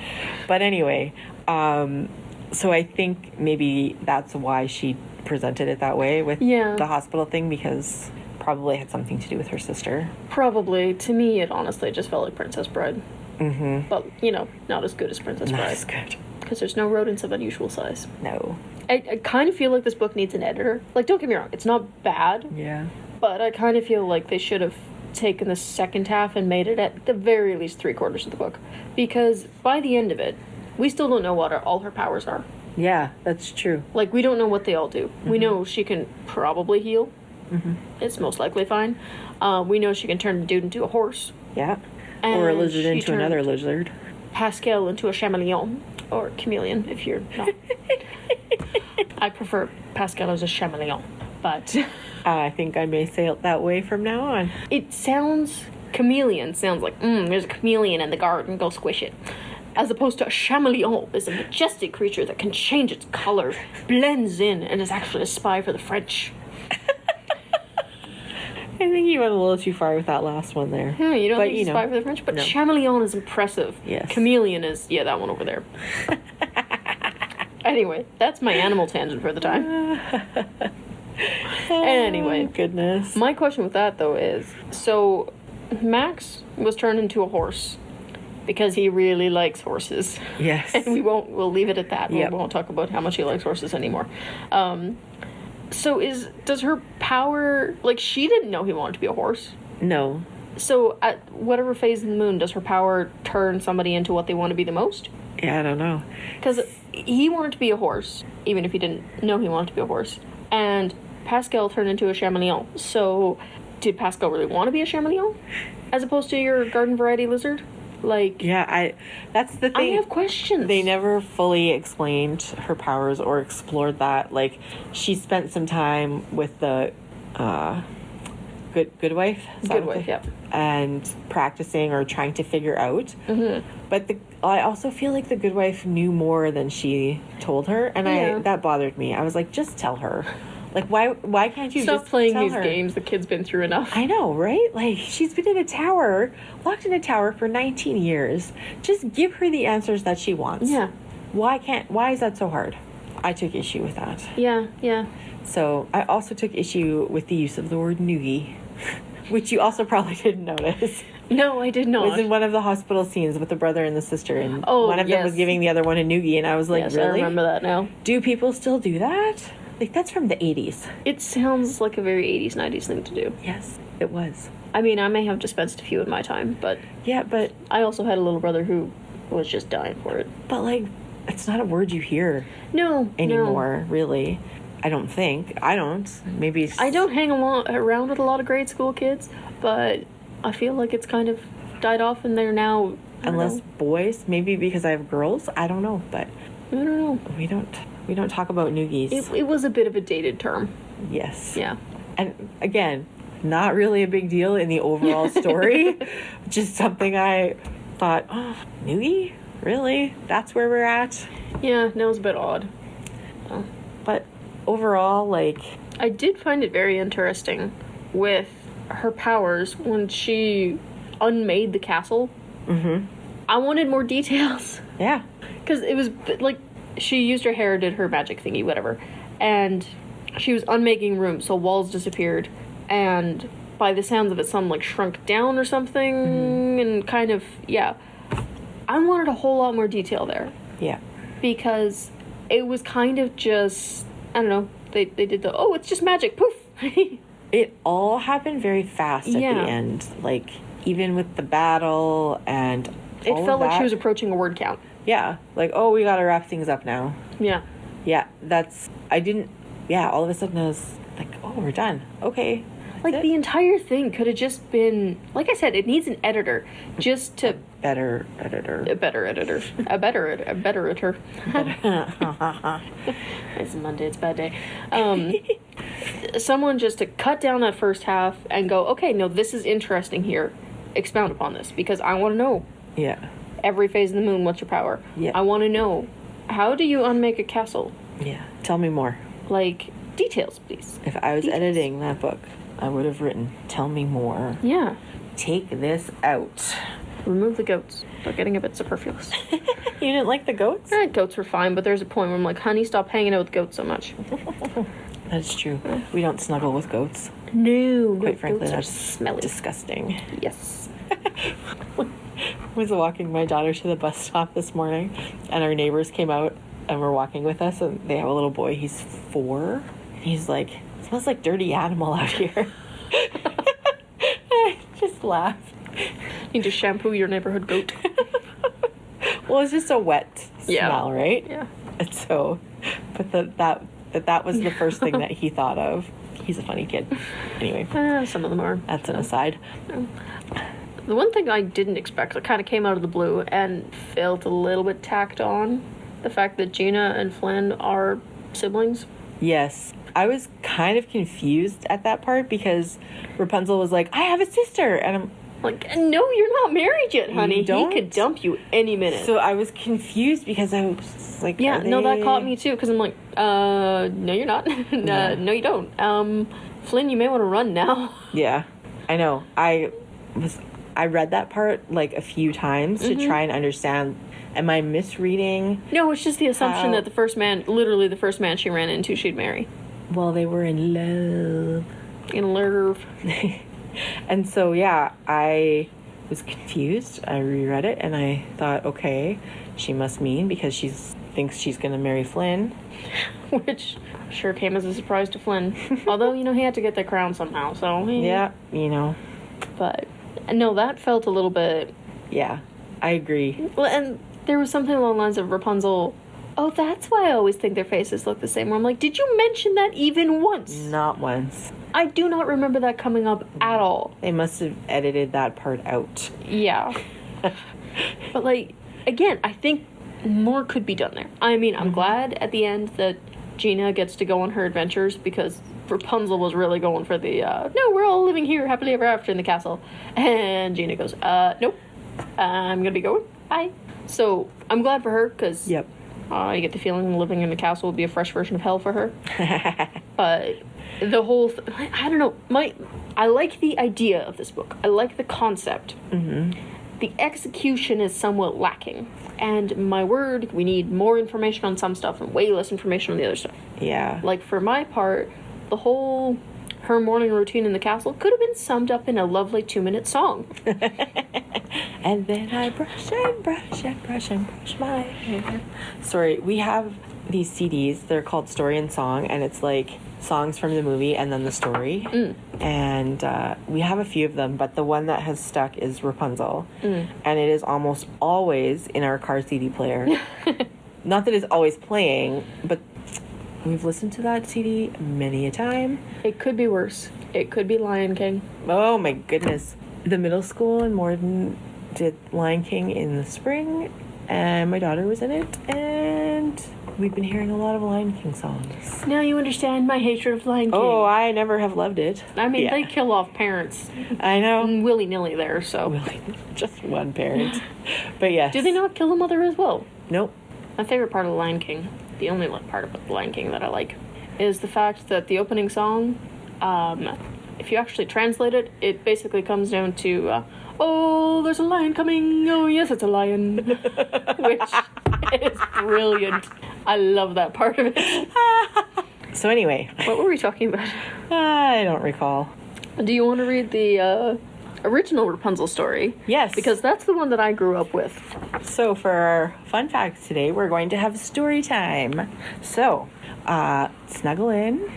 But anyway, so I think maybe that's why she presented it that way with the hospital thing, because probably had something to do with her sister. Probably. To me, it honestly just felt like Princess Bride. Mm-hmm. But, not as good as Princess Bride. Not as good. Because there's no rodents of unusual size. No. I kind of feel like this book needs an editor. Like, don't get me wrong, it's not bad. Yeah. But I kind of feel like they should have taken the second half and made it at the very least 3/4 of the book. Because by the end of it, we still don't know what all her powers are. Yeah, that's true. Like, we don't know what they all do. We know she can probably heal. It's most likely fine. We know she can turn the dude into a horse. Yeah. And or a lizard she into another lizard. Pascal into a chameleon. Or chameleon, if you're not. I prefer Pascal as a chameleon. But I think I may say it that way from now on. chameleon sounds like, there's a chameleon in the garden, go squish it. As opposed to a chameleon is a majestic creature that can change its color, blends in, and is actually a spy for the French. I think you went a little too far with that last one there. Yeah, you don't think he's a spy for the French? But no. chameleon is impressive. Yes. Chameleon is, that one over there. Anyway, that's my animal tangent for the time. Anyway. Goodness. My question with that, though, is, so Max was turned into a horse because he really likes horses. Yes. And we'll leave it at that. Yep. We won't talk about how much he likes horses anymore. So does her power, like, she didn't know he wanted to be a horse. No. So at whatever phase of the moon, does her power turn somebody into what they want to be the most? Yeah, I don't know. Because he wanted to be a horse, even if he didn't know he wanted to be a horse. And Pascal turned into a chameleon. So did Pascal really want to be a chameleon? As opposed to your garden variety lizard? Like, yeah, that's the thing. I have questions. They never fully explained her powers or explored that. Like, she spent some time with the good wife. Good wife, yep. And practicing or trying to figure out. Mm-hmm. But I also feel like the good wife knew more than she told her, and that bothered me. I was like, just tell her. Like, why can't you stop just playing tell these her? games? The kid's been through enough. I know, right? Like, she's been in a tower, locked in a tower for 19 years. Just give her the answers that she wants. Yeah. Why is that so hard? I took issue with that. Yeah. So I also took issue with the use of the word noogie, which you also probably didn't notice. No, I did not. It was in one of the hospital scenes with the brother and the sister, and one one of them was giving the other one a noogie, and I was like, yes, really? I remember that now. Do people still do that? Like, that's from the 80s. It sounds like a very 80s, 90s thing to do. Yes, it was. I mean, I may have dispensed a few in my time, but Yeah, but I also had a little brother who was just dying for it. like, it's not a word you hear No. anymore, really. I don't think. I don't. Maybe it's... I don't hang around with a lot of grade school kids, but I feel like it's kind of died off and they're now... Unless boys, maybe because I have girls, I don't know, but I don't know. we don't talk about noogies. It was a bit of a dated term. Yes. Yeah. And again, not really a big deal in the overall story. Just something I thought, oh, noogie? Really? That's where we're at? Yeah, no, it was a bit odd. But overall, like, I did find it very interesting with her powers when she unmade the castle. Mm-hmm. I wanted more details. yeah. Because it was, like, she used her hair, did her magic thingy, whatever. And she was unmaking rooms, so walls disappeared. And by the sounds of it, some, like, shrunk down or something. And kind of, yeah. I wanted a whole lot more detail there. Yeah. Because it was kind of just, I don't know, they did the, oh, it's just magic, poof. It all happened very fast at the end. Like, even with the battle and It all felt of like she that. was approaching a word count. Yeah. Like, oh, we gotta wrap things up now. Yeah. Yeah, all of a sudden I was like, oh, we're done. Okay. Like, the entire thing could have just been, like I said, it needs an editor just to... Better editor. A better editor. A better editor. It's Monday, it's a bad day. Someone just to cut down that first half and go, okay, no, this is interesting here. Expound upon this, because I want to know. Yeah. Every phase of the moon, what's your power? Yeah. I want to know, how do you unmake a castle? Yeah. Tell me more. Like, details, please. If I was Details. editing that book, I would have written, tell me more. Yeah. Take this out. Remove the goats. They're getting a bit superfluous. You didn't like the goats? Goats were fine, but there's a point where I'm like, honey, stop hanging out with goats so much. That's true. We don't snuggle with goats. No, Quite frankly, goats are that's smelly. disgusting. Yes. I was walking my daughter to the bus stop this morning, and our neighbors came out and were walking with us, and they have a little boy. He's 4, and he's like, it smells like dirty animal out here. I just laughed. Need to shampoo your neighborhood goat. Well, it's just a wet smell, right? Yeah. And so, but that was the first thing that he thought of. He's a funny kid. Anyway, Some of them are. that's an aside. The one thing I didn't expect, it kind of came out of the blue and felt a little bit tacked on, the fact that Gina and Flynn are siblings. Yes. I was kind of confused at that part because Rapunzel was like, I have a sister. And I'm Like, no, you're not married yet, honey. don't? He could dump you any minute. so I was confused because I was like, yeah, are no, that they- caught me too, because I'm like, no, you're not. No, you don't. Flynn, you may want to run now. Yeah, I know. I read that part like a few times to try and understand. Am I misreading? No, it's just the assumption How- that the first man she ran into, she'd marry. Well, they were in love. In love. And so, yeah, I was confused. I reread it and I thought, okay, she must mean because she thinks she's going to marry Flynn. Which sure came as a surprise to Flynn. Although, he had to get the crown somehow, so... Yeah, But, no, that felt a little bit... Yeah, I agree. Well, and there was something along the lines of Rapunzel... Oh, that's why I always think their faces look the same. Where I'm like, did you mention that even once? Not once. I do not remember that coming up at all. They must have edited that part out. Yeah. But, like, again, I think more could be done there. I mean, I'm glad at the end that Gina gets to go on her adventures because Rapunzel was really going for the, no, we're all living here happily ever after in the castle. And Gina goes, nope, I'm gonna be going. Bye. So, I'm glad for her because Yep. I get the feeling living in the castle would be a fresh version of hell for her. But the whole... I don't know. I like the idea of this book. I like the concept. Mm-hmm. The execution is somewhat lacking. And my word, we need more information on some stuff and way less information on the other stuff. Yeah. Like, for my part, the whole... her morning routine in the castle could have been summed up in a lovely 2-minute song. And then I brush and brush and brush and brush my hair. Sorry, we have these CDs. They're called Story and Song, and it's like songs from the movie and then the story. And we have a few of them, but the one that has stuck is Rapunzel. And it is almost always in our car CD player. Not that it's always playing, but we've listened to that CD many a time. It could be worse. It could be Lion King. Oh my goodness. The middle school in Morden did Lion King in the spring, and my daughter was in it, and we've been hearing a lot of Lion King songs. Now you understand my hatred of Lion King. Oh, I never have loved it. I mean, Yeah. they kill off parents I know. willy-nilly there, so... Just one parent. But yes. Do they not kill the mother as well? Nope. My favorite part of The Lion King, the only part of The Lion King that I like, is the fact that the opening song, if you actually translate it, it basically comes down to, oh, there's a lion coming, oh yes, it's a lion, which is brilliant. I love that part of it. So anyway, What were we talking about? I don't recall. Do you want to read the original Rapunzel story? Yes. Because that's the one that I grew up with. So for our fun facts today, we're going to have story time. So, snuggle in,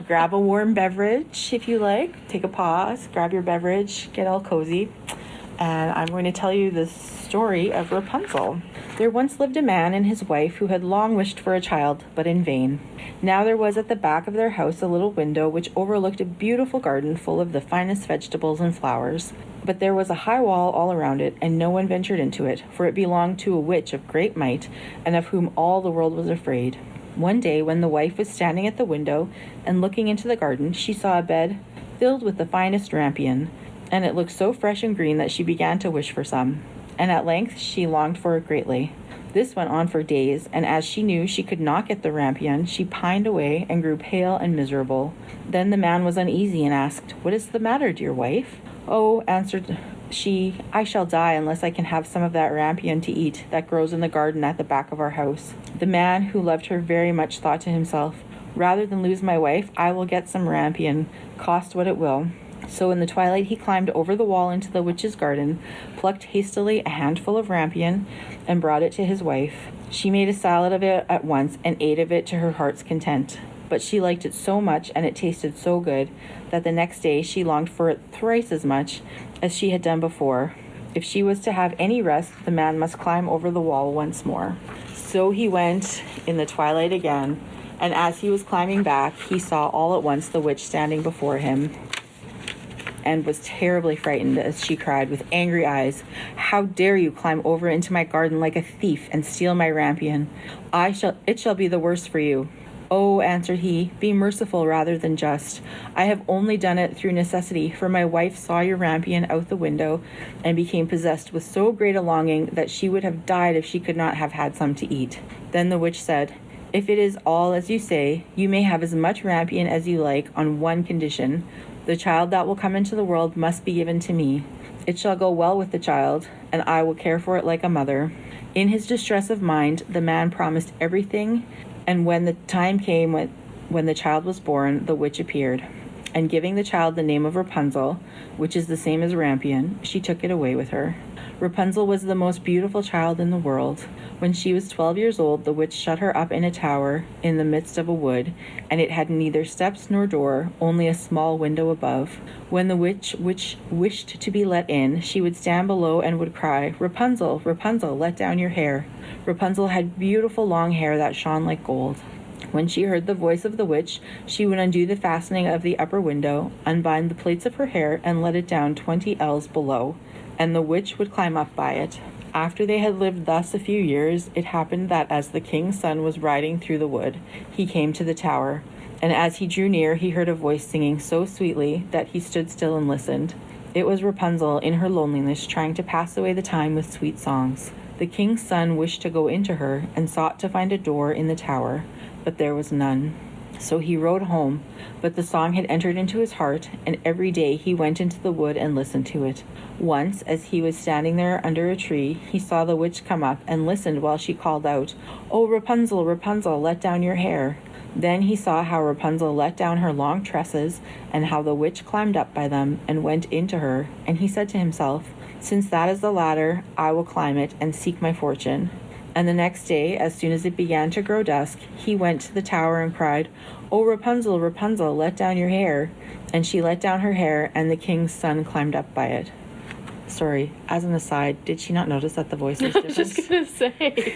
grab a warm beverage if you like, take a pause, grab your beverage, get all cozy, and I'm going to tell you the story of Rapunzel. There once lived a man and his wife who had long wished for a child, but in vain. Now there was at the back of their house a little window which overlooked a beautiful garden full of the finest vegetables and flowers. But there was a high wall all around it, and no one ventured into it, for it belonged to a witch of great might, and of whom all the world was afraid. One day, when the wife was standing at the window and looking into the garden, she saw a bed filled with the finest rampion, and it looked so fresh and green that she began to wish for some. And at length she longed for it greatly. This went on for days, and as she knew she could not get the rampion, she pined away and grew pale and miserable. Then the man was uneasy and asked, "What is the matter, dear wife?" "Oh," answered she, "I shall die unless I can have some of that rampion to eat that grows in the garden at the back of our house." The man, who loved her very much, thought to himself, "Rather than lose my wife, I will get some rampion, cost what it will." So in the twilight he climbed over the wall into the witch's garden, plucked hastily a handful of rampion, and brought it to his wife. She made a salad of it at once and ate of it to her heart's content. But she liked it so much, and it tasted so good, that the next day she longed for it thrice as much as she had done before. If she was to have any rest, the man must climb over the wall once more. So he went in the twilight again, and as he was climbing back, he saw all at once the witch standing before him, and was terribly frightened as she cried with angry eyes, "How dare you climb over into my garden like a thief and steal my rampion? It shall be the worse for you." "Oh," answered he, "be merciful rather than just. I have only done it through necessity, for my wife saw your rampion out the window and became possessed with so great a longing that she would have died if she could not have had some to eat." Then the witch said, "If it is all as you say, you may have as much rampion as you like on one condition. The child that will come into the world must be given to me. It shall go well with the child, and I will care for it like a mother." In his distress of mind, the man promised everything, and when the time came when the child was born, the witch appeared, and giving the child the name of Rapunzel, which is the same as rampion, she took it away with her. Rapunzel was the most beautiful child in the world. When she was 12 years old, the witch shut her up in a tower in the midst of a wood, and it had neither steps nor door, only a small window above. When the witch wished to be let in, she would stand below and would cry, "Rapunzel, Rapunzel, let down your hair." Rapunzel had beautiful long hair that shone like gold. When she heard the voice of the witch, she would undo the fastening of the upper window, unbind the plaits of her hair, and let it down 20 ells below, and the witch would climb up by it. After they had lived thus a few years, it happened that as the king's son was riding through the wood, he came to the tower, and as he drew near, he heard a voice singing so sweetly that he stood still and listened. It was Rapunzel in her loneliness, trying to pass away the time with sweet songs. The king's son wished to go into her and sought to find a door in the tower, but there was none. So he rode home, but the song had entered into his heart, and every day he went into the wood and listened to it. Once, as he was standing there under a tree, he saw the witch come up and listened while she called out, "Oh, Rapunzel, Rapunzel, let down your hair." Then he saw how Rapunzel let down her long tresses, and how the witch climbed up by them and went into her, and he said to himself, "Since that is the ladder, I will climb it and seek my fortune." And the next day, as soon as it began to grow dusk, he went to the tower and cried, "Oh, Rapunzel, Rapunzel, let down your hair." And she let down her hair, and the king's son climbed up by it. Sorry, as an aside, did she not notice that the voice was I was different? just gonna say.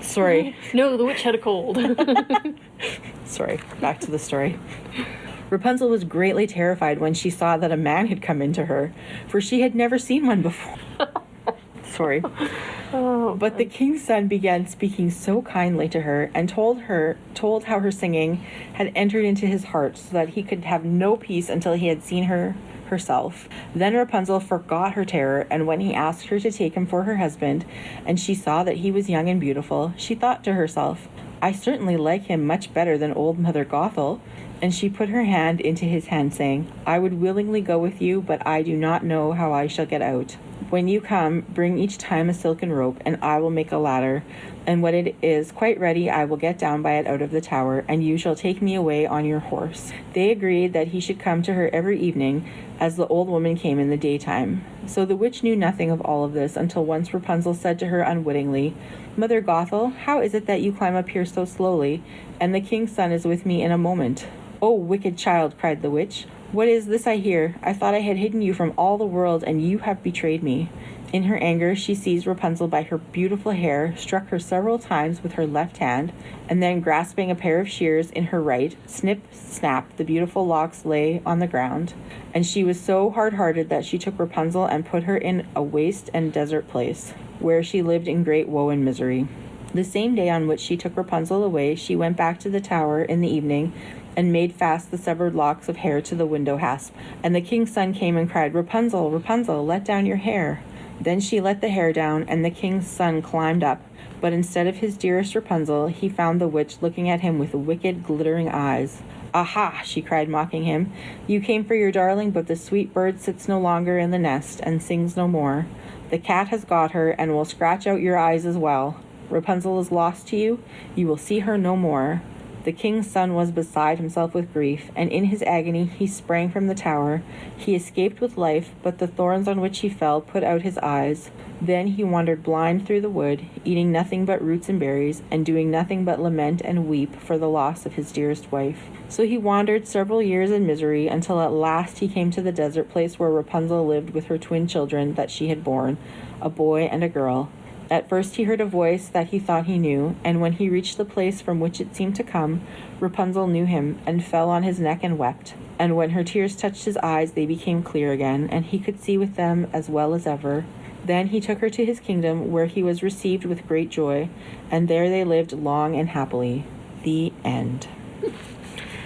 Sorry. No, the witch had a cold. Sorry, back to the story. Rapunzel was greatly terrified when she saw that a man had come into her, for she had never seen one before. Sorry. But the king's son began speaking so kindly to her, and told how her singing had entered into his heart, so that he could have no peace until he had seen her herself. Then Rapunzel forgot her terror, and when he asked her to take him for her husband, and she saw that he was young and beautiful, she thought to herself, I certainly like him much better than old Mother Gothel. And she put her hand into his hand, saying, I would willingly go with you, but I do not know how I shall get out. When you come, bring each time a silken rope, and I will make a ladder. And when it is quite ready, I will get down by it out of the tower, and you shall take me away on your horse. They agreed that he should come to her every evening, as the old woman came in the daytime. So the witch knew nothing of all of this, until once Rapunzel said to her unwittingly, Mother Gothel, how is it that you climb up here so slowly, and the king's son is with me in a moment? Oh, wicked child, cried the witch. What is this I hear? I thought I had hidden you from all the world, and you have betrayed me. In her anger, she seized Rapunzel by her beautiful hair, struck her several times with her left hand, and then, grasping a pair of shears in her right, snip, snap, the beautiful locks lay on the ground. And she was so hard-hearted that she took Rapunzel and put her in a waste and desert place, where she lived in great woe and misery. The same day on which she took Rapunzel away, she went back to the tower in the evening, and made fast the severed locks of hair to the window hasp. And the king's son came and cried, Rapunzel, Rapunzel, let down your hair. Then she let the hair down, and the king's son climbed up. But instead of his dearest Rapunzel, he found the witch looking at him with wicked, glittering eyes. Aha, she cried, mocking him. You came for your darling, but the sweet bird sits no longer in the nest, and sings no more. The cat has got her, and will scratch out your eyes as well. Rapunzel is lost to you. You will see her no more. The king's son was beside himself with grief, and in his agony he sprang from the tower. He escaped with life, but the thorns on which he fell put out his eyes. Then he wandered blind through the wood, eating nothing but roots and berries, and doing nothing but lament and weep for the loss of his dearest wife. So he wandered several years in misery, until at last he came to the desert place where Rapunzel lived with her twin children that she had borne, a boy and a girl. At first he heard a voice that he thought he knew, and when he reached the place from which it seemed to come, Rapunzel knew him, and fell on his neck and wept. And when her tears touched his eyes, they became clear again, and he could see with them as well as ever. Then he took her to his kingdom, where he was received with great joy, and there they lived long and happily. The end.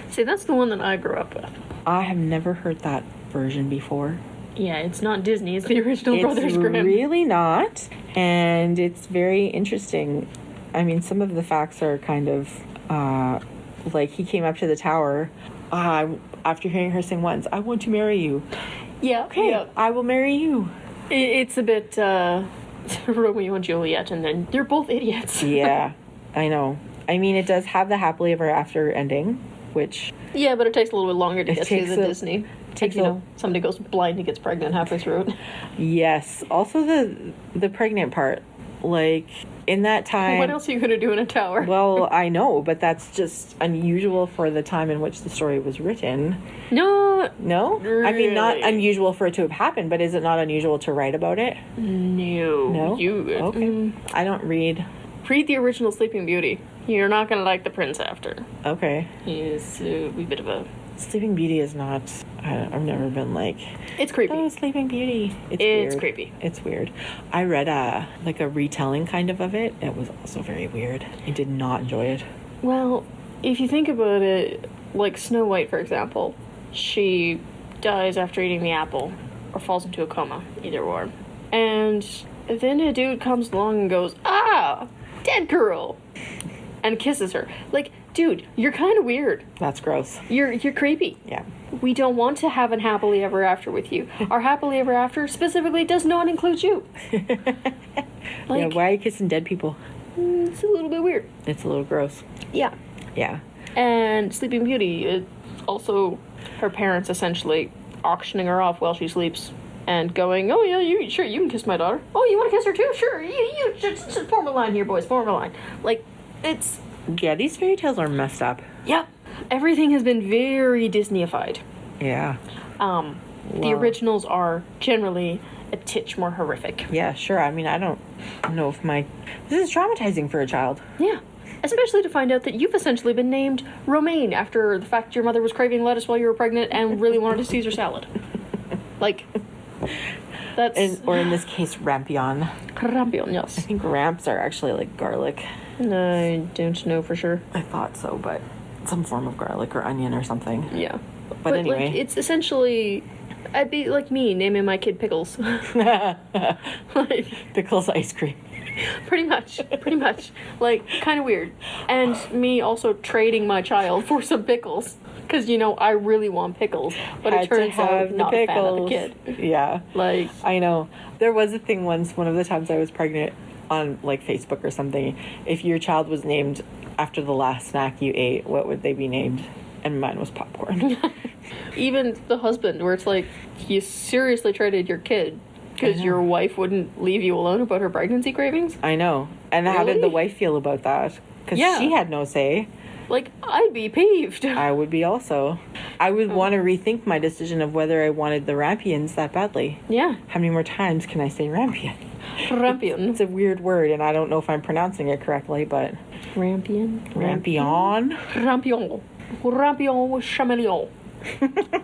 See, that's the one that I grew up with. I have never heard that version before. Yeah, it's not Disney. It's the original Brothers Grimm. It's really not, and it's very interesting. I mean, some of the facts are kind of like he came up to the tower after hearing her sing once, I want to marry you. Yeah. Okay, Yeah. I will marry you. It's a bit Romeo and Juliet, and then they're both idiots. Yeah, I know. I mean, it does have the happily ever after ending, which... Yeah, but it takes a little bit longer to get to the Disney. Takes Somebody goes blind and gets pregnant halfway through it. Yes. Also the pregnant part. Like, in that time... What else are you going to do in a tower? Well, I know, but that's just unusual for the time in which the story was written. No. No? Really? I mean, not unusual for it to have happened, but is it not unusual to write about it? No. No? Okay. I don't read. Read the original Sleeping Beauty. You're not going to like the prince after. Okay. He's a wee bit of a... Sleeping Beauty is not... I've never been like... It's creepy. Oh, Sleeping Beauty. It's weird. Creepy. It's weird. I read a retelling kind of it. It was also very weird. I did not enjoy it. Well, if you think about it, like Snow White, for example, she dies after eating the apple, or falls into a coma, either or. And then a dude comes along and goes, ah, dead girl, and kisses her. Like, dude, you're kind of weird. That's gross. You're creepy. Yeah. We don't want to have an happily ever after with you. Our happily ever after specifically does not include you. Yeah, why are you kissing dead people? It's a little bit weird. It's a little gross. Yeah. Yeah. And Sleeping Beauty is also her parents essentially auctioning her off while she sleeps and going, oh yeah, you can kiss my daughter. Oh, you want to kiss her too? Sure. You just form a line here, boys. Form a line. Like, it's... Yeah, these fairy tales are messed up. Yep. Everything has been very Disneyified. Yeah. The originals are generally a titch more horrific. Yeah, sure. I mean, I don't know if this is traumatizing for a child. Yeah. Especially to find out that you've essentially been named Romaine after the fact your mother was craving lettuce while you were pregnant and really wanted a Caesar salad. Like, that's... Or in this case, rampion. Rampion, I yes. think ramps are actually like garlic. I don't know for sure. I thought so, but some form of garlic or onion or something. Yeah. But anyway. Like, it's essentially... I'd be like me naming my kid Pickles. Like, Pickles ice cream. Pretty much. Like, kind of weird. And me also trading my child for some pickles. Because, I really want pickles. But it turns out not a fan of the kid. Yeah. Like, I know. There was a thing once, one of the times I was pregnant on, like, Facebook or something. If your child was named after the last snack you ate, what would they be named? And mine was popcorn. even the husband, where it's like, you seriously traded your kid because your wife wouldn't leave you alone about her pregnancy cravings? I know. And how did the wife feel about that? Because she had no say. Like, I'd be peeved. I would be also. I would want to rethink my decision of whether I wanted the rampions that badly. Yeah. How many more times can I say rampion? Rampion. It's a weird word, and I don't know if I'm pronouncing it correctly, but... Rampion? Rampion? Rampion. Rampion with chameleon.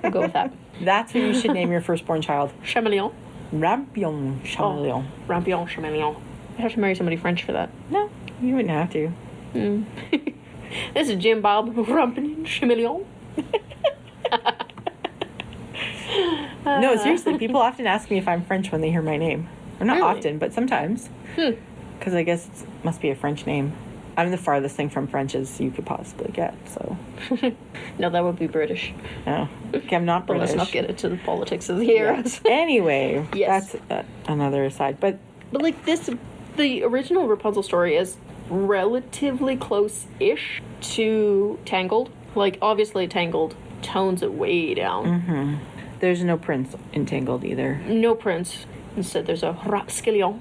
I'll go with that. That's what you should name your firstborn child. Chameleon. Rampion chameleon. Oh, Rampion chameleon. I have to marry somebody French for that. No, you wouldn't have to. This is Jim Bob Rampion chameleon. No, seriously, people often ask me if I'm French when they hear my name. Or not often, but sometimes. Because I guess it must be a French name. I'm the farthest thing from French as you could possibly get, so... No, that would be British. No, okay, I'm not But British. let's not get into the politics of the eras. Anyway, Yes. that's another aside. But like this, the original Rapunzel story is relatively close-ish to Tangled. Like, obviously Tangled tones it way down. there's no prince in Tangled either. No prince. Instead, there's a rapskillion.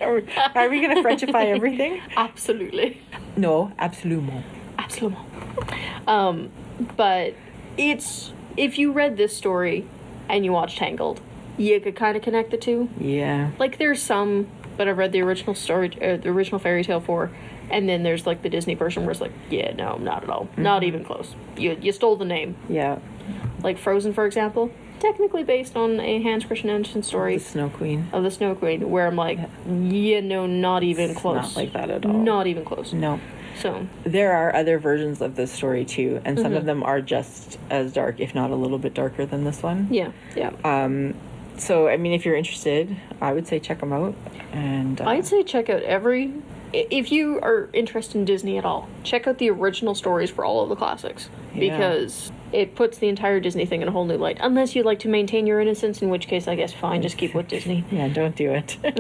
Are we going to Frenchify everything? Absolutely. No, absolument. Absolutely. But it's, if you read this story and you watch Tangled, you could kind of connect the two. Yeah. Like, there's some, but I've read the original story, the original fairy tale for, and then there's like the Disney version where it's like, yeah, no, not at all. Not even close. You stole the name. Yeah. Like Frozen, for example, technically based on a Hans Christian Andersen story. The Snow Queen. Of the Snow Queen, where I'm like, yeah, no, not even It's close. not like that at all. Not even close. No. So. There are other versions of this story too, and some of them are just as dark, if not a little bit darker than this one. Yeah, yeah. So, I mean, if you're interested, I would say check them out. And I'd say check out if you are interested in Disney at all, check out the original stories for all of the classics. Yeah. Because it puts the entire Disney thing in a whole new light. Unless you'd like to maintain your innocence, in which case, I guess, fine, just keep with Disney. Yeah, don't do it. I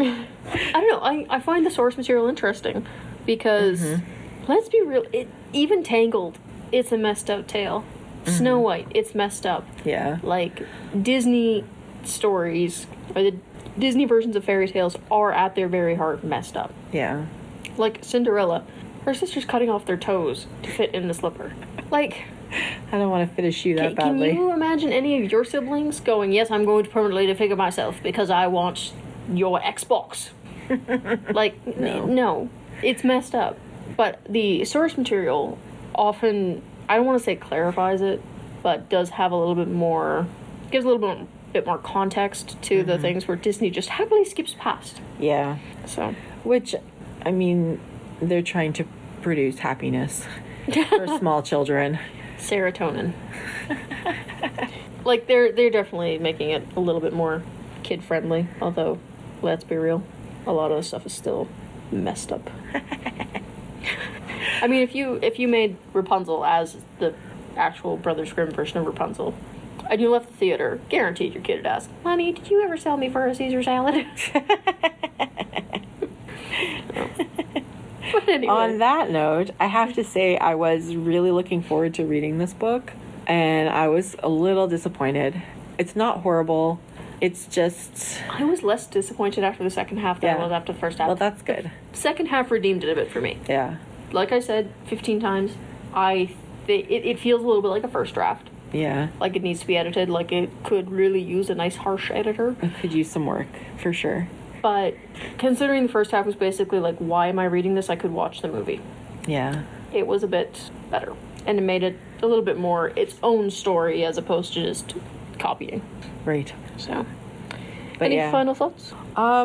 don't know, I find the source material interesting. Because, let's be real, even Tangled, it's a messed up tale. Snow White, it's messed up. Yeah. Like, Disney stories, or the Disney versions of fairy tales are at their very heart messed up. Yeah. Like Cinderella, her sister's cutting off their toes to fit in the slipper. Like, I don't want to fit a shoe that badly. can you imagine any of your siblings going, yes, I'm going to permanently disfigure myself because I want your Xbox? Like, no. It's messed up. But the source material often, I don't want to say clarifies it, but does have a little bit more, gives a little bit more context to the things where Disney just happily skips past. Yeah. So. Which, I mean, they're trying to produce happiness for small children. Serotonin. Like, they're definitely making it a little bit more kid-friendly, although, let's be real, a lot of the stuff is still messed up. I mean, if you made Rapunzel as the actual Brothers Grimm version of Rapunzel, and you left the theater, guaranteed your kid would ask, Mommy, did you ever sell me for a Caesar salad? But anyway. On that note, I have to say I was really looking forward to reading this book, and I was a little disappointed. It's not horrible. It's just... I was less disappointed after the second half than I was after the first half. Well, that's good. The second half redeemed it a bit for me. Yeah. Like I said 15 times, it feels a little bit like a first draft. Yeah. Like it needs to be edited, like it could really use a nice harsh editor. It could use some work, for sure. But considering the first half was basically like, why am I reading this? I could watch the movie. Yeah. It was a bit better. And it made it a little bit more its own story as opposed to just copying. Right. So, But any yeah. final thoughts? I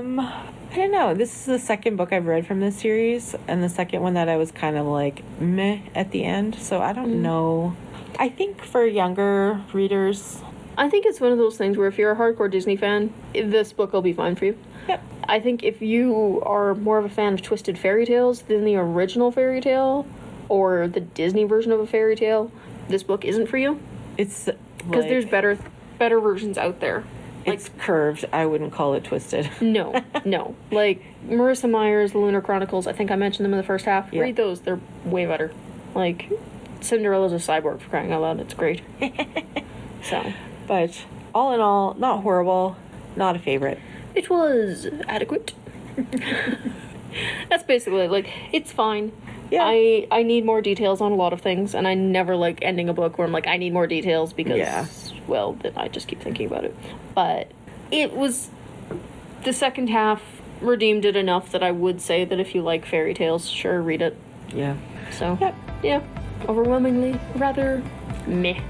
don't know. This is the second book I've read from this series, and the second one that I was kind of like meh at the end. So I don't know. I think for younger readers, I think it's one of those things where if you're a hardcore Disney fan, this book will be fine for you. yep. I think if you are more of a fan of twisted fairy tales than the original fairy tale or the Disney version of a fairy tale, this book isn't for you. It's Because there's better versions out there. It's curved. I wouldn't call it twisted. No. Like, Marissa Meyer's The Lunar Chronicles, I think I mentioned them in the first half. Yeah. Read those. They're way better. Like, Cinderella's a cyborg, for crying out loud. It's great. So, But all in all, not horrible. Not a favorite. it was adequate. That's basically it. Like, it's fine. Yeah. I need more details on a lot of things, and I never like ending a book where I'm like, I need more details because, well, then I just keep thinking about it. But it was, the second half redeemed it enough that I would say that if you like fairy tales, sure, read it. Yeah. So, Yep. yeah, overwhelmingly rather meh.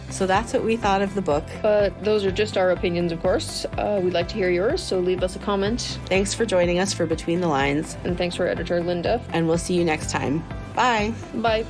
So that's what we thought of the book. But those are just our opinions, of course. We'd like to hear yours, so leave us a comment. Thanks for joining us for Between the Lines, And thanks for editor Linda. and we'll see you next time. Bye. Bye.